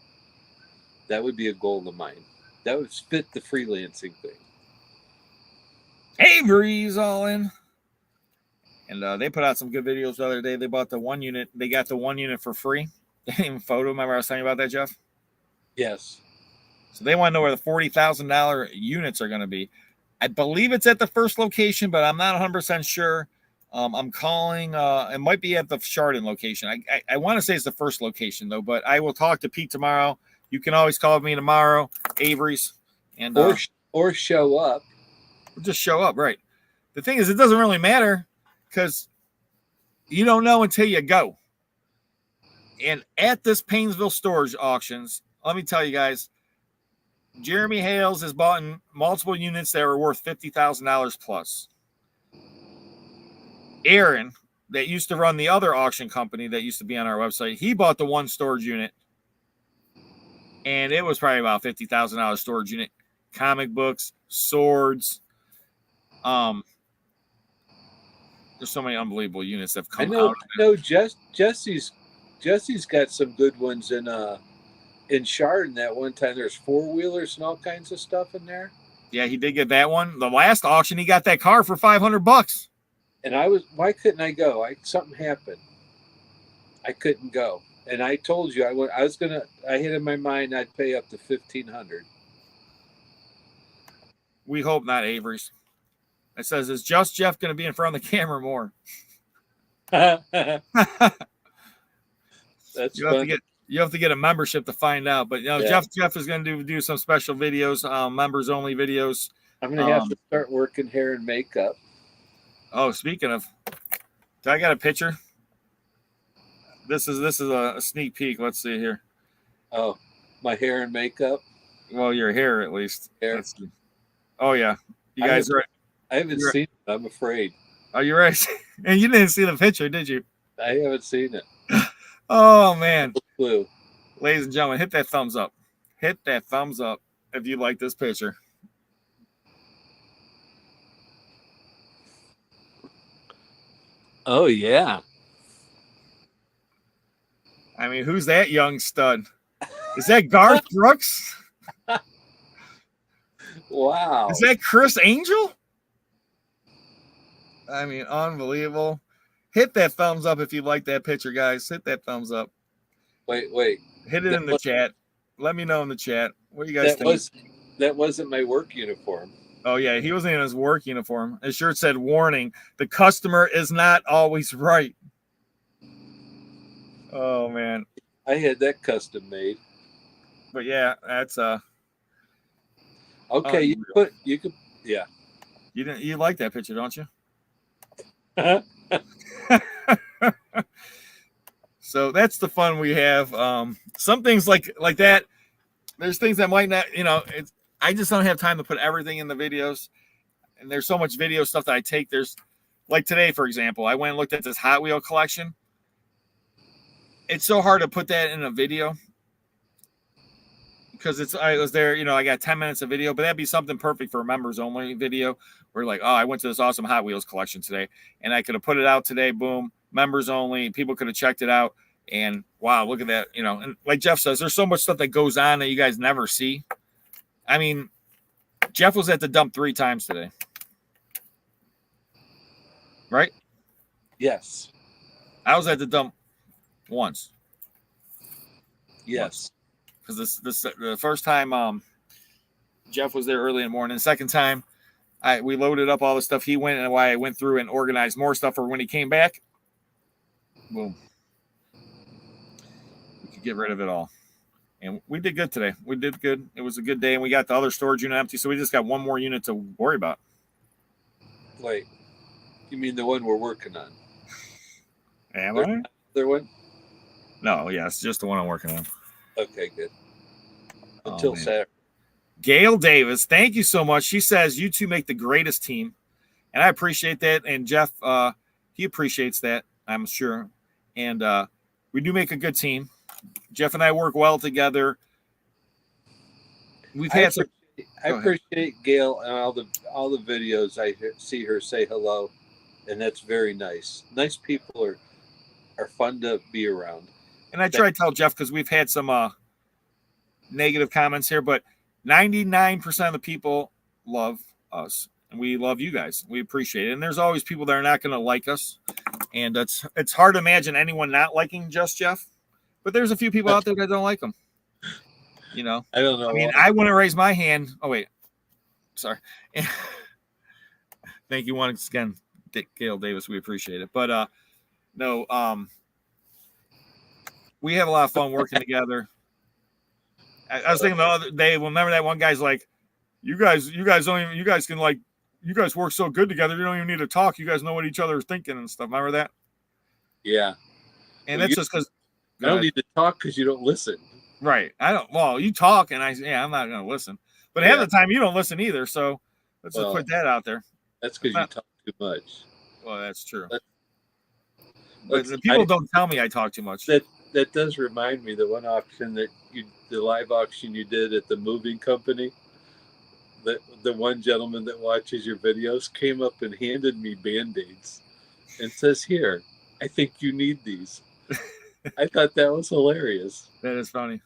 That would be a goal of mine. That would fit the freelancing thing. Avery's all in. And they put out some good videos the other day. They bought the one unit. They got the one unit for free. They didn't even photo. Remember I was telling you about that, Jeff? Yes. So they want to know where the $40,000 units are going to be. I believe it's at the first location, but I'm not 100% sure. I'm calling. It might be at the Chardon location. I want to say it's the first location, though, but I will talk to Pete tomorrow. You can always call me tomorrow, Avery's. And or show up. Just show up, right? The thing is, it doesn't really matter because you don't know until you go. And at this Painesville Storage Auctions, let me tell you guys, Jeremy Hales has bought in multiple units that were worth $50,000 plus. Aaron, that used to run the other auction company that used to be on our website, he bought the one storage unit, and it was probably about $50,000 storage unit. Comic books, swords. There's so many unbelievable units that have come out. I know Jesse's got some good ones in Chardon that one time. There's 4-wheelers and all kinds of stuff in there. Yeah, he did get that one. The last auction, he got that car for $500. And why couldn't I go? Something happened. I couldn't go. And I told you I had in my mind I'd pay up to $1,500. We hope not, Avery's. It says, is just Jeff going to be in front of the camera more? That's You have to get a membership to find out. But Yeah. Jeff is going to do some special videos, members only videos. I'm going to have to start working hair and makeup. Oh, speaking of, I got a picture. This is a sneak peek. Let's see here. Oh, my hair and makeup. Well, your hair at least. Hair. Let's see. Oh yeah, you guys are. I haven't seen it. I'm afraid. Oh, you're right. And you didn't see the picture, did you? I haven't seen it. Oh man. No clue. Ladies and gentlemen, hit that thumbs up. Hit that thumbs up if you like this picture. Oh yeah. I mean, who's that young stud? Is that Garth Brooks? Wow. Is that Chris Angel? I mean, unbelievable. Hit that thumbs up if you like that picture, guys. Hit that thumbs up. Wait. Hit it in the chat. Let me know in the chat. What do you guys think? That wasn't my work uniform. Oh, yeah. He wasn't in his work uniform. His shirt said, warning, the customer is not always right. Oh, man. I had that custom made. But, yeah, that's okay. You could. Yeah. You like that picture, don't you? So that's the fun we have. Some things like that. There's things that might not, I just don't have time to put everything in the videos. And there's so much video stuff that I take. There's like today, for example, I went and looked at this Hot Wheel collection. It's so hard to put that in a video because I was there, I got 10 minutes of video, but that'd be something perfect for a members only video. Where like, oh, I went to this awesome Hot Wheels collection today, and I could have put it out today. Boom, members only. People could have checked it out, and wow, look at that. And like Jeff says, there's so much stuff that goes on that you guys never see. I mean, Jeff was at the dump 3 times today, right? Yes. I was at the dump once. Yes. Because the first time, Jeff was there early in the morning. The second time, we loaded up all the stuff. He went, and I went through and organized more stuff for when he came back. Boom. We could get rid of it all. And we did good today. We did good. It was a good day, and we got the other storage unit empty, so we just got one more unit to worry about. Wait. You mean the one we're working on? Am I? Other one? No, yeah, it's just the one I'm working on. Okay, good. Until Saturday. Gail Davis, thank you so much. She says, you two make the greatest team. And I appreciate that. And Jeff, he appreciates that, I'm sure. And we do make a good team. Jeff and I work well together. I appreciate Gail and all the videos. I see her say hello, and that's very nice. Nice people are fun to be around. And I try to tell Jeff, because we've had some negative comments here, but 99% of the people love us. And we love you guys. We appreciate it. And there's always people that are not going to like us. And it's hard to imagine anyone not liking Just Jeff. But there's a few people out there that don't like him. You know? I don't know. I mean, I wouldn't raise my hand. Oh, wait. Sorry. Thank you once again, Gail Davis. We appreciate it. But no, we have a lot of fun working together. I was thinking the other day, remember that one guy's like, you guys work so good together, you don't even need to talk. You guys know what each other is thinking and stuff. Remember that? Yeah. And that's just because I don't need to talk because you don't listen. Right. Well, you talk and I'm not going to listen. But half the time you don't listen either. So let's just put that out there. That's because you talk too much. Well, that's true. But the people don't tell me I talk too much. That does remind me, the one auction the live auction you did at the moving company, the one gentleman that watches your videos came up and handed me Band-Aids and says, "Here, I think you need these." I thought that was hilarious. That is funny.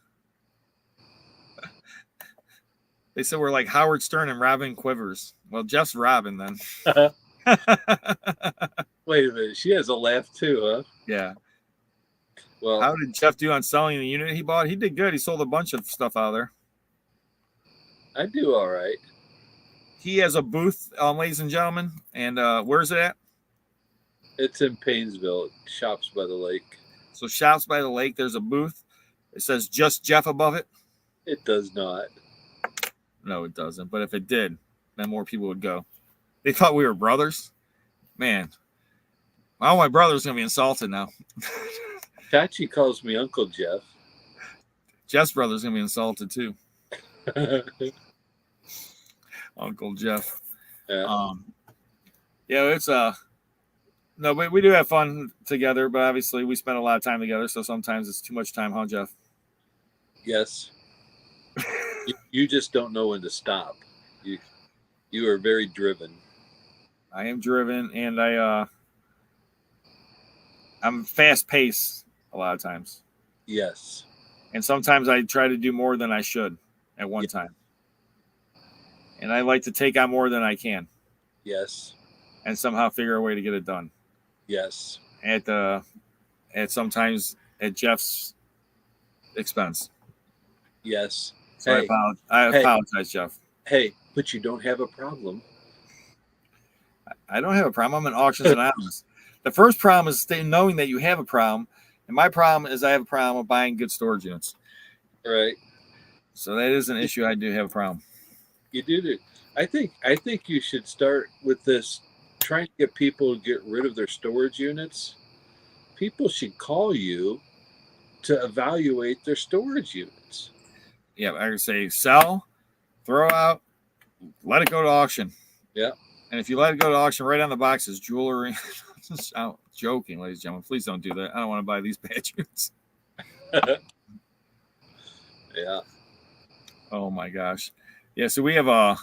They said we're like Howard Stern and Robin Quivers. Well, Jeff's Robin then. Wait a minute. She has a laugh too, huh? Yeah. Well, how did Jeff do on selling the unit he bought? He did good. He sold a bunch of stuff out of there. I do all right. He has a booth, ladies and gentlemen. And where's it at? It's in Paynesville, Shops by the Lake. So Shops by the Lake, there's a booth. It says Just Jeff above it. It does not. No, it doesn't. But if it did, then more people would go. They thought we were brothers. Man, all my brother's going to be insulted now. Chachi calls me Uncle Jeff. Jeff's brother's going to be insulted too. Uncle Jeff. Yeah. It's no, we do have fun together, but obviously we spend a lot of time together, so sometimes it's too much time, huh, Jeff? Yes. You just don't know when to stop. You are very driven. I am driven, and I'm fast paced a lot of times. Yes. And sometimes I try to do more than I should at one time. And I like to take on more than I can. Yes. And somehow figure a way to get it done. Yes. At sometimes at Jeff's expense. Yes. So hey, I apologize, Jeff. Hey, but you don't have a problem. I don't have a problem. I'm an Auctions Anonymous. The first problem is knowing that you have a problem. And my problem is I have a problem with buying good storage units. Right. So that is an issue. I do have a problem. You do. I think you should start with this, trying to get people to get rid of their storage units. People should call you to evaluate their storage units. Yeah, I would say sell, throw out, let it go to auction. Yeah. And if you let it go to auction, right on the box is jewelry. I'm joking, ladies and gentlemen. Please don't do that. I don't want to buy these bad units. Yeah. Oh my gosh. Yeah, so we have like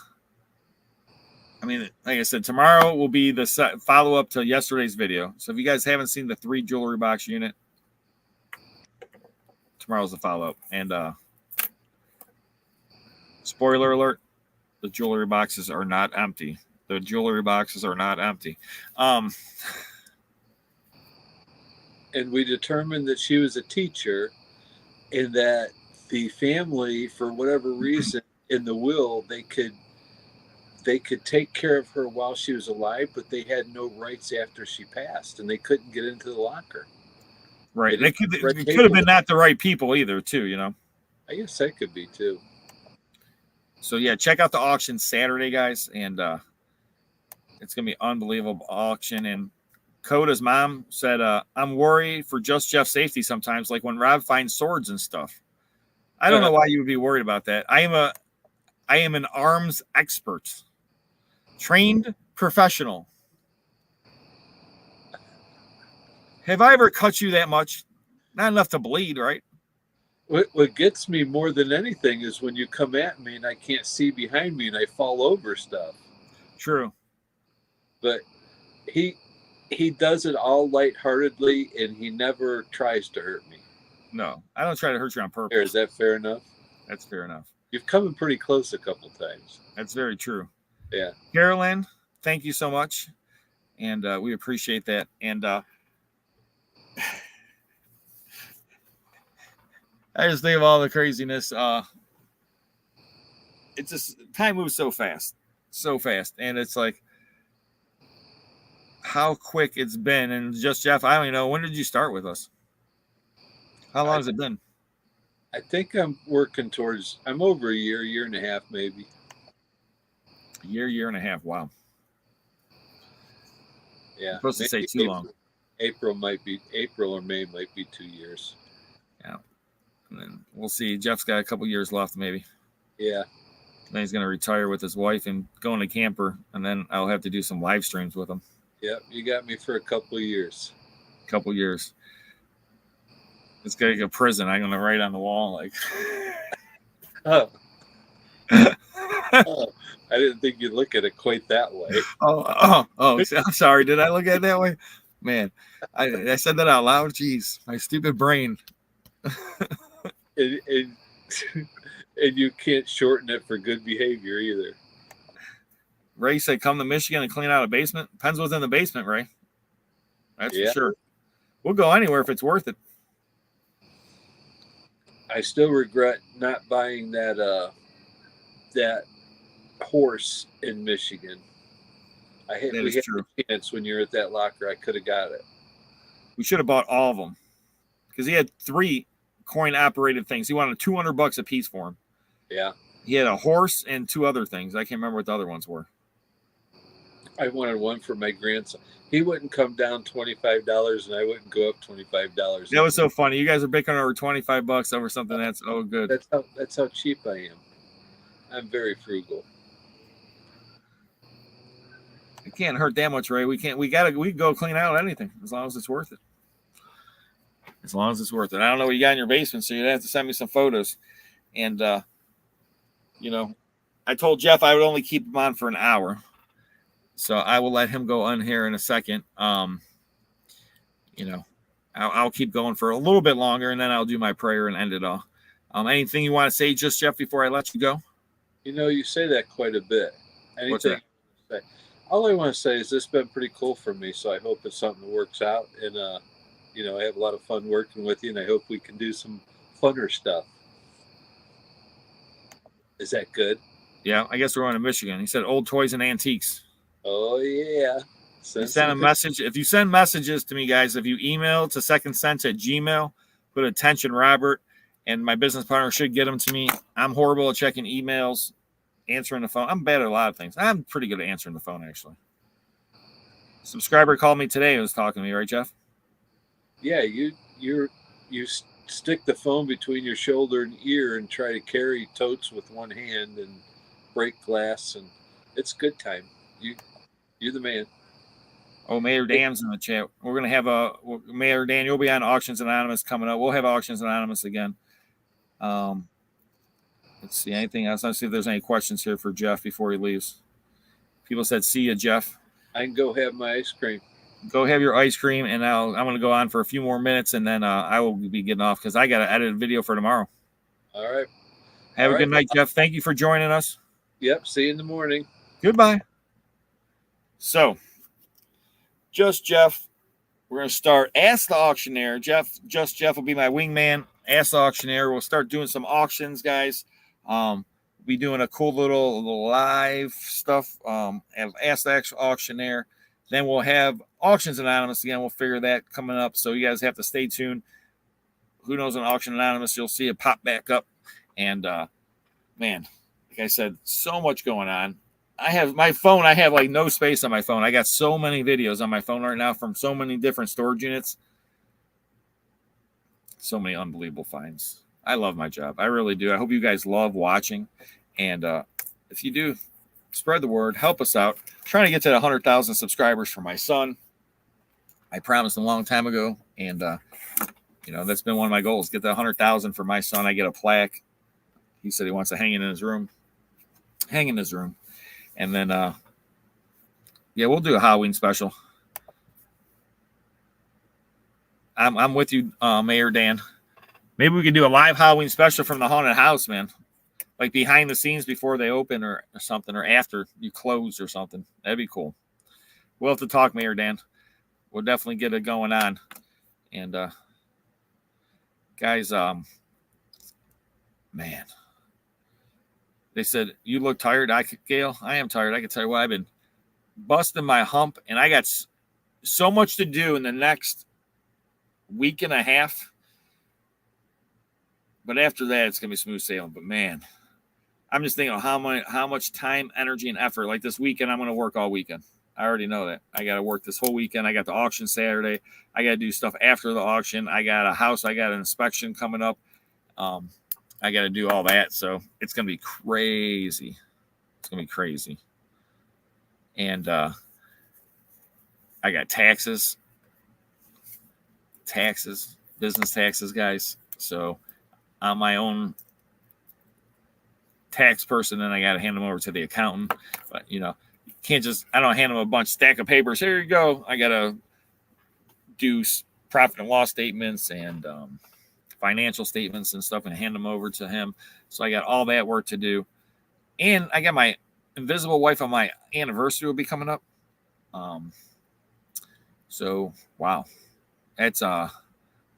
I said, tomorrow will be the follow-up to yesterday's video. So if you guys haven't seen the 3 jewelry box unit, tomorrow's the follow-up. And spoiler alert, the jewelry boxes are not empty. The jewelry boxes are not empty. And we determined that she was a teacher and that the family, for whatever reason, in the will, they could take care of her while she was alive, but they had no rights after she passed, and they couldn't get into the locker. Right. It could have been not the right people either, too, you know? I guess that could be, too. So, yeah, check out the auction Saturday, guys, and it's going to be an unbelievable auction. And Coda's mom said, I'm worried for Just Jeff's safety sometimes, like when Rob finds swords and stuff. I don't know why you would be worried about that. I am an arms expert, trained professional. Have I ever cut you that much? Not enough to bleed, right? What gets me more than anything is when you come at me and I can't see behind me and I fall over stuff. True. But he does it all lightheartedly, and he never tries to hurt me. No, I don't try to hurt you on purpose. Is that fair enough? That's fair enough. You've come in pretty close a couple times. That's very true. Yeah. Carolyn, thank you so much. And we appreciate that. And I just think of all the craziness. It's just time moves so fast. And it's like how quick it's been. And just Jeff, I don't even know, when did you start with us? How long has it been? I think I'm working towards, I'm over a year and a half, maybe. Year and a half. Wow. Yeah. I'm supposed to say too long. April or May might be 2 years. Yeah. And then we'll see. Jeff's got a couple years left, maybe. Yeah. Then he's going to retire with his wife and go on a camper. And then I'll have to do some live streams with him. Yep. You got me for a couple of years. It's going to go prison. I'm going to write on the wall like. Oh. Oh, I didn't think you'd look at it quite that way. Oh, I'm sorry. Did I look at it that way? Man, I said that out loud. Jeez, my stupid brain. And you can't shorten it for good behavior either. Ray said, come to Michigan and clean out a basement. Depends what's in the basement, Ray. That's for sure. We'll go anywhere if it's worth it. I still regret not buying that horse in Michigan. We had a chance when you were at that locker. I could have got it. We should have bought all of them because he had 3 coin operated things. He wanted $200 a piece for him. Yeah. He had a horse and 2 other things. I can't remember what the other ones were. I wanted one for my grandson. He wouldn't come down $25 and I wouldn't go up $25. That was so funny. You guys are bickering over $25 over something that's good. That's how cheap I am. I'm very frugal. It can't hurt that much, Ray. We can go clean out anything as long as it's worth it. I don't know what you got in your basement, so you'd have to send me some photos. And I told Jeff I would only keep him on for an hour. So I will let him go on here in a second. I'll keep going for a little bit longer, and then I'll do my prayer and end it all. Anything you want to say, just Jeff, before I let you go? You say that quite a bit. What's that? All I want to say is this has been pretty cool for me, so I hope it's something that works out. And, I have a lot of fun working with you, and I hope we can do some funner stuff. Is that good? Yeah, I guess we're going to Michigan. He said old toys and antiques. Oh, yeah. Send a message. If you send messages to me, guys, if you email to secondsense@gmail, put attention Robert, and my business partner should get them to me. I'm horrible at checking emails, answering the phone. I'm bad at a lot of things. I'm pretty good at answering the phone, actually. Subscriber called me today and was talking to me, right, Jeff? Yeah, you stick the phone between your shoulder and ear and try to carry totes with one hand and break glass, and it's good time. You're the man. Oh, Mayor Dan's in the chat. We're going to have Mayor Dan, you'll be on Auctions Anonymous coming up. We'll have Auctions Anonymous again. Let's see, anything else? Let's see if there's any questions here for Jeff before he leaves. People said, see you, Jeff. I can go have my ice cream. Go have your ice cream, and I'm going to go on for a few more minutes, and then I will be getting off because I got to edit a video for tomorrow. All right. Have a good night, Jeff. Thank you for joining us. Yep, see you in the morning. Goodbye. So, just Jeff, we're going to start Ask the Auctioneer. Jeff will be my wingman. Ask the Auctioneer. We'll start doing some auctions, guys. We'll be doing a cool little live stuff. Ask the Auctioneer. Then we'll have Auctions Anonymous again. We'll figure that coming up. So you guys have to stay tuned. Who knows, on Auction Anonymous, you'll see it pop back up. And, man, like I said, so much going on. I have my phone. I have like no space on my phone. I got so many videos on my phone right now from so many different storage units. So many unbelievable finds. I love my job. I really do. I hope you guys love watching. And if you do, spread the word. Help us out. I'm trying to get to 100,000 subscribers for my son. I promised a long time ago. And, that's been one of my goals. Get to 100,000 for my son. I get a plaque. He said he wants to hang it in his room. And then, we'll do a Halloween special. I'm with you, Mayor Dan. Maybe we can do a live Halloween special from the haunted house, man. like behind the scenes before they open or something, or after you close or something. That'd be cool. We'll have to talk, Mayor Dan. We'll definitely get it going on. And guys, man, they said you look tired. Gail, I am tired. I can tell you what, I've been busting my hump, and I got so much to do in the next week and a half. But after that, it's gonna be smooth sailing. But man, I'm just thinking of how much time, energy, and effort. Like this weekend, I'm gonna work all weekend. I already know that. I got to work this whole weekend. I got the auction Saturday. I got to do stuff after the auction. I got a house. I got an inspection coming up. I got to do all that. So it's going to be crazy. It's going to be crazy. And I got taxes, business taxes, guys. So I'm my own tax person, and I got to hand them over to the accountant. But, I don't hand them a stack of papers. Here you go. I got to do profit and loss statements and financial statements and stuff and hand them over to him. So I got all that work to do. And I got my invisible wife on my anniversary will be coming up. So, wow. That's the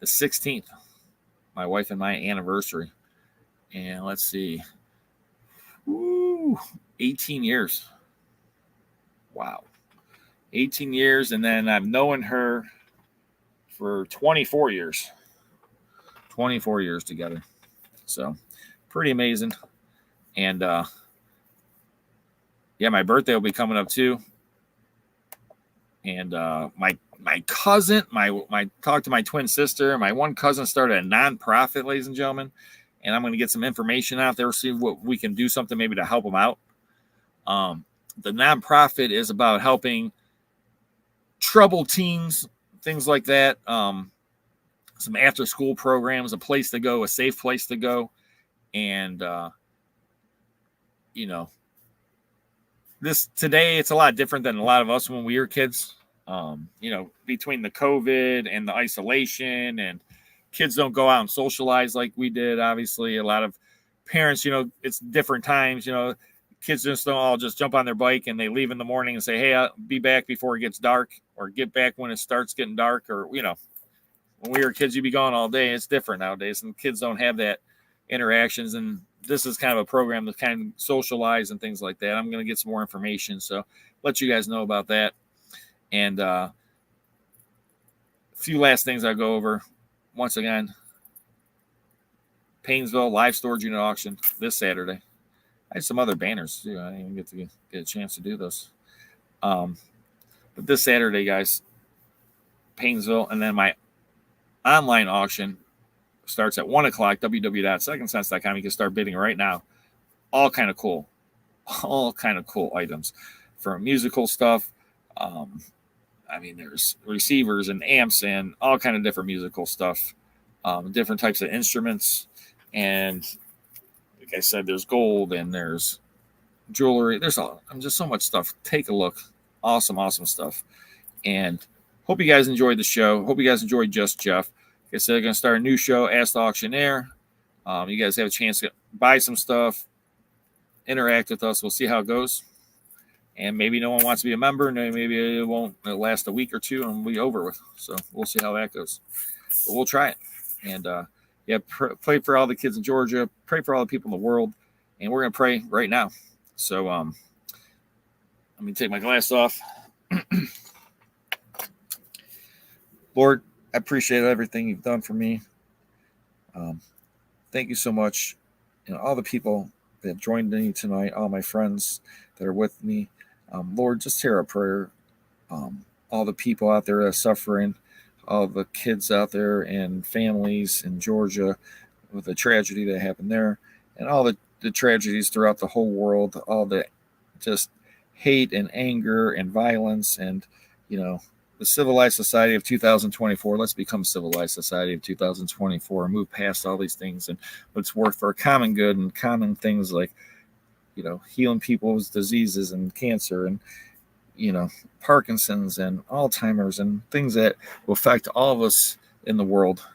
16th, my wife and my anniversary. And let's see. 18 years. Wow. 18 years, and then I've known her for 24 years. 24 years together. So, pretty amazing. And, my birthday will be coming up, too. And my cousin, my talked to my twin sister. My one cousin started a nonprofit, ladies and gentlemen. And I'm going to get some information out there, see what we can do something maybe to help them out. The nonprofit is about helping troubled teens, things like that. Some after-school programs, a place to go, a safe place to go. And, this today, it's a lot different than a lot of us when we were kids. Between the COVID and the isolation, and kids don't go out and socialize like we did. Obviously, a lot of parents, it's different times, kids just don't all just jump on their bike and they leave in the morning and say, hey, I'll be back before it gets dark, or get back when it starts getting dark. Or, when we were kids, you'd be gone all day. It's different nowadays, and kids don't have that interactions. And this is kind of a program to kind of socialize and things like that. I'm going to get some more information, so let you guys know about that. And a few last things I'll go over. Once again, Paynesville live storage unit auction this Saturday. I had some other banners too. I didn't even get a chance to do those. But this Saturday, guys, Paynesville, and then my online auction starts at 1 o'clock, www.secondsense.com. You can start bidding right now. All kind of cool items, from musical stuff. There's receivers and amps and all kind of different musical stuff, different types of instruments. And like I said, there's gold and there's jewelry. There's just so much stuff. Take a look. Awesome stuff. And hope you guys enjoyed the show. Hope you guys enjoyed Just Jeff. Like I said, I'm going to start a new show, Ask the Auctioneer. You guys have a chance to buy some stuff, interact with us. We'll see how it goes. And maybe no one wants to be a member. Maybe it won't last a week or two and we'll be over with. So we'll see how that goes. But we'll try it. And, pray for all the kids in Georgia. Pray for all the people in the world. And we're going to pray right now. So let me take my glass off. Lord, I appreciate everything you've done for me. Thank you so much. All the people that joined me tonight, all my friends that are with me. Lord, just hear our prayer. All the people out there that are suffering, all the kids out there and families in Georgia with the tragedy that happened there, and all the tragedies throughout the whole world, all the just hate and anger and violence, and, the civilized society of 2024. Let's become civilized society of 2024 and move past all these things, and let's work for a common good and common things like, healing people's diseases and cancer and, Parkinson's and Alzheimer's and things that will affect all of us in the world.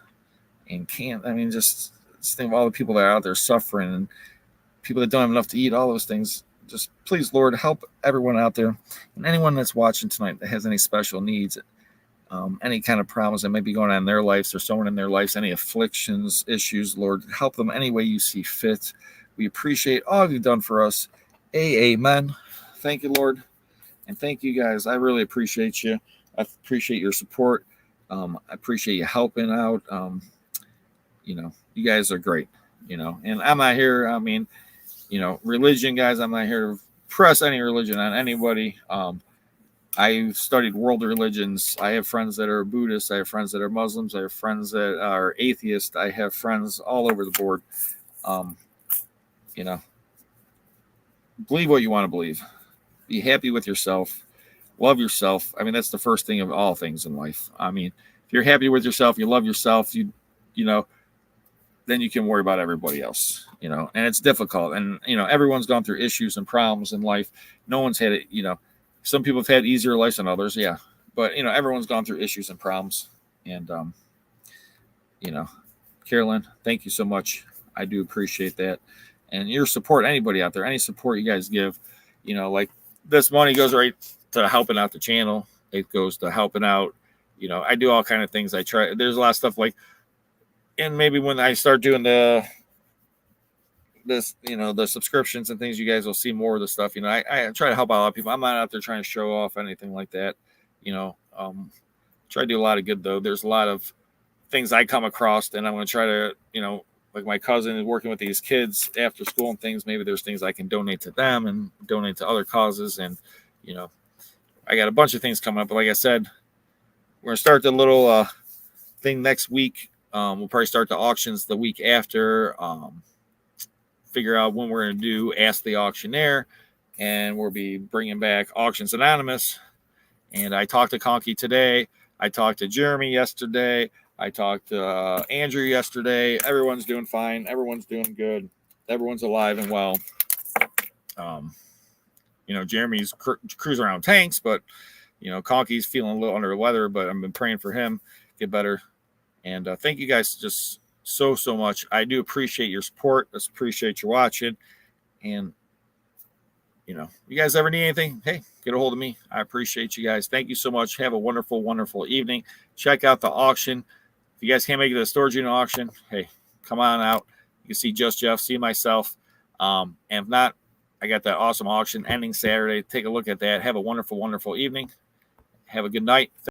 And just think of all the people that are out there suffering. And people that don't have enough to eat, all those things. Just please, Lord, help everyone out there, and anyone that's watching tonight that has any special needs, any kind of problems that may be going on in their lives or someone in their lives, any afflictions, issues, Lord, help them any way you see fit. We appreciate all you've done for us. Amen. Thank you, Lord. And thank you guys. I really appreciate you. I appreciate your support. I appreciate you helping out. You guys are great, and I'm not here. I mean, religion, guys, I'm not here to press any religion on anybody. I've studied world religions. I have friends that are Buddhists. I have friends that are Muslims. I have friends that are atheists. I have friends all over the board. Believe what you want to believe. Be happy with yourself. Love yourself. I mean, that's the first thing of all things in life. I mean, if you're happy with yourself, you love yourself, then you can worry about everybody else, and it's difficult. And, everyone's gone through issues and problems in life. No one's had it, some people have had easier lives than others. Yeah. But, everyone's gone through issues and problems. And, Carolyn, thank you so much. I do appreciate that. And your support, anybody out there, any support you guys give, like this money goes right to helping out the channel. It goes to helping out, I do all kind of things. I try, there's a lot of stuff like, and maybe when I start doing the subscriptions and things, you guys will see more of the stuff. I try to help out a lot of people. I'm not out there trying to show off anything like that. Try to do a lot of good though. There's a lot of things I come across, and I'm going to try to, like my cousin is working with these kids after school and things. Maybe there's things I can donate to them and donate to other causes. And, I got a bunch of things coming up. But like I said, we're going to start the little thing next week. We'll probably start the auctions the week after. Figure out when we're going to do Ask the Auctioneer, and we'll be bringing back Auctions Anonymous. And I talked to Conky today. I talked to Jeremy yesterday. I talked to Andrew yesterday. Everyone's doing fine. Everyone's doing good. Everyone's alive and well. Jeremy's cruising around tanks, but, Conky's feeling a little under the weather, but I've been praying for him get better. And thank you guys just so much. I do appreciate your support. I appreciate your watching. And, you guys ever need anything, hey, get a hold of me. I appreciate you guys. Thank you so much. Have a wonderful, wonderful evening. Check out the auction. If you guys can't make it to the storage unit auction, hey, come on out. You can see Just Jeff, see myself. And if not, I got that awesome auction ending Saturday. Take a look at that. Have a wonderful, wonderful evening. Have a good night.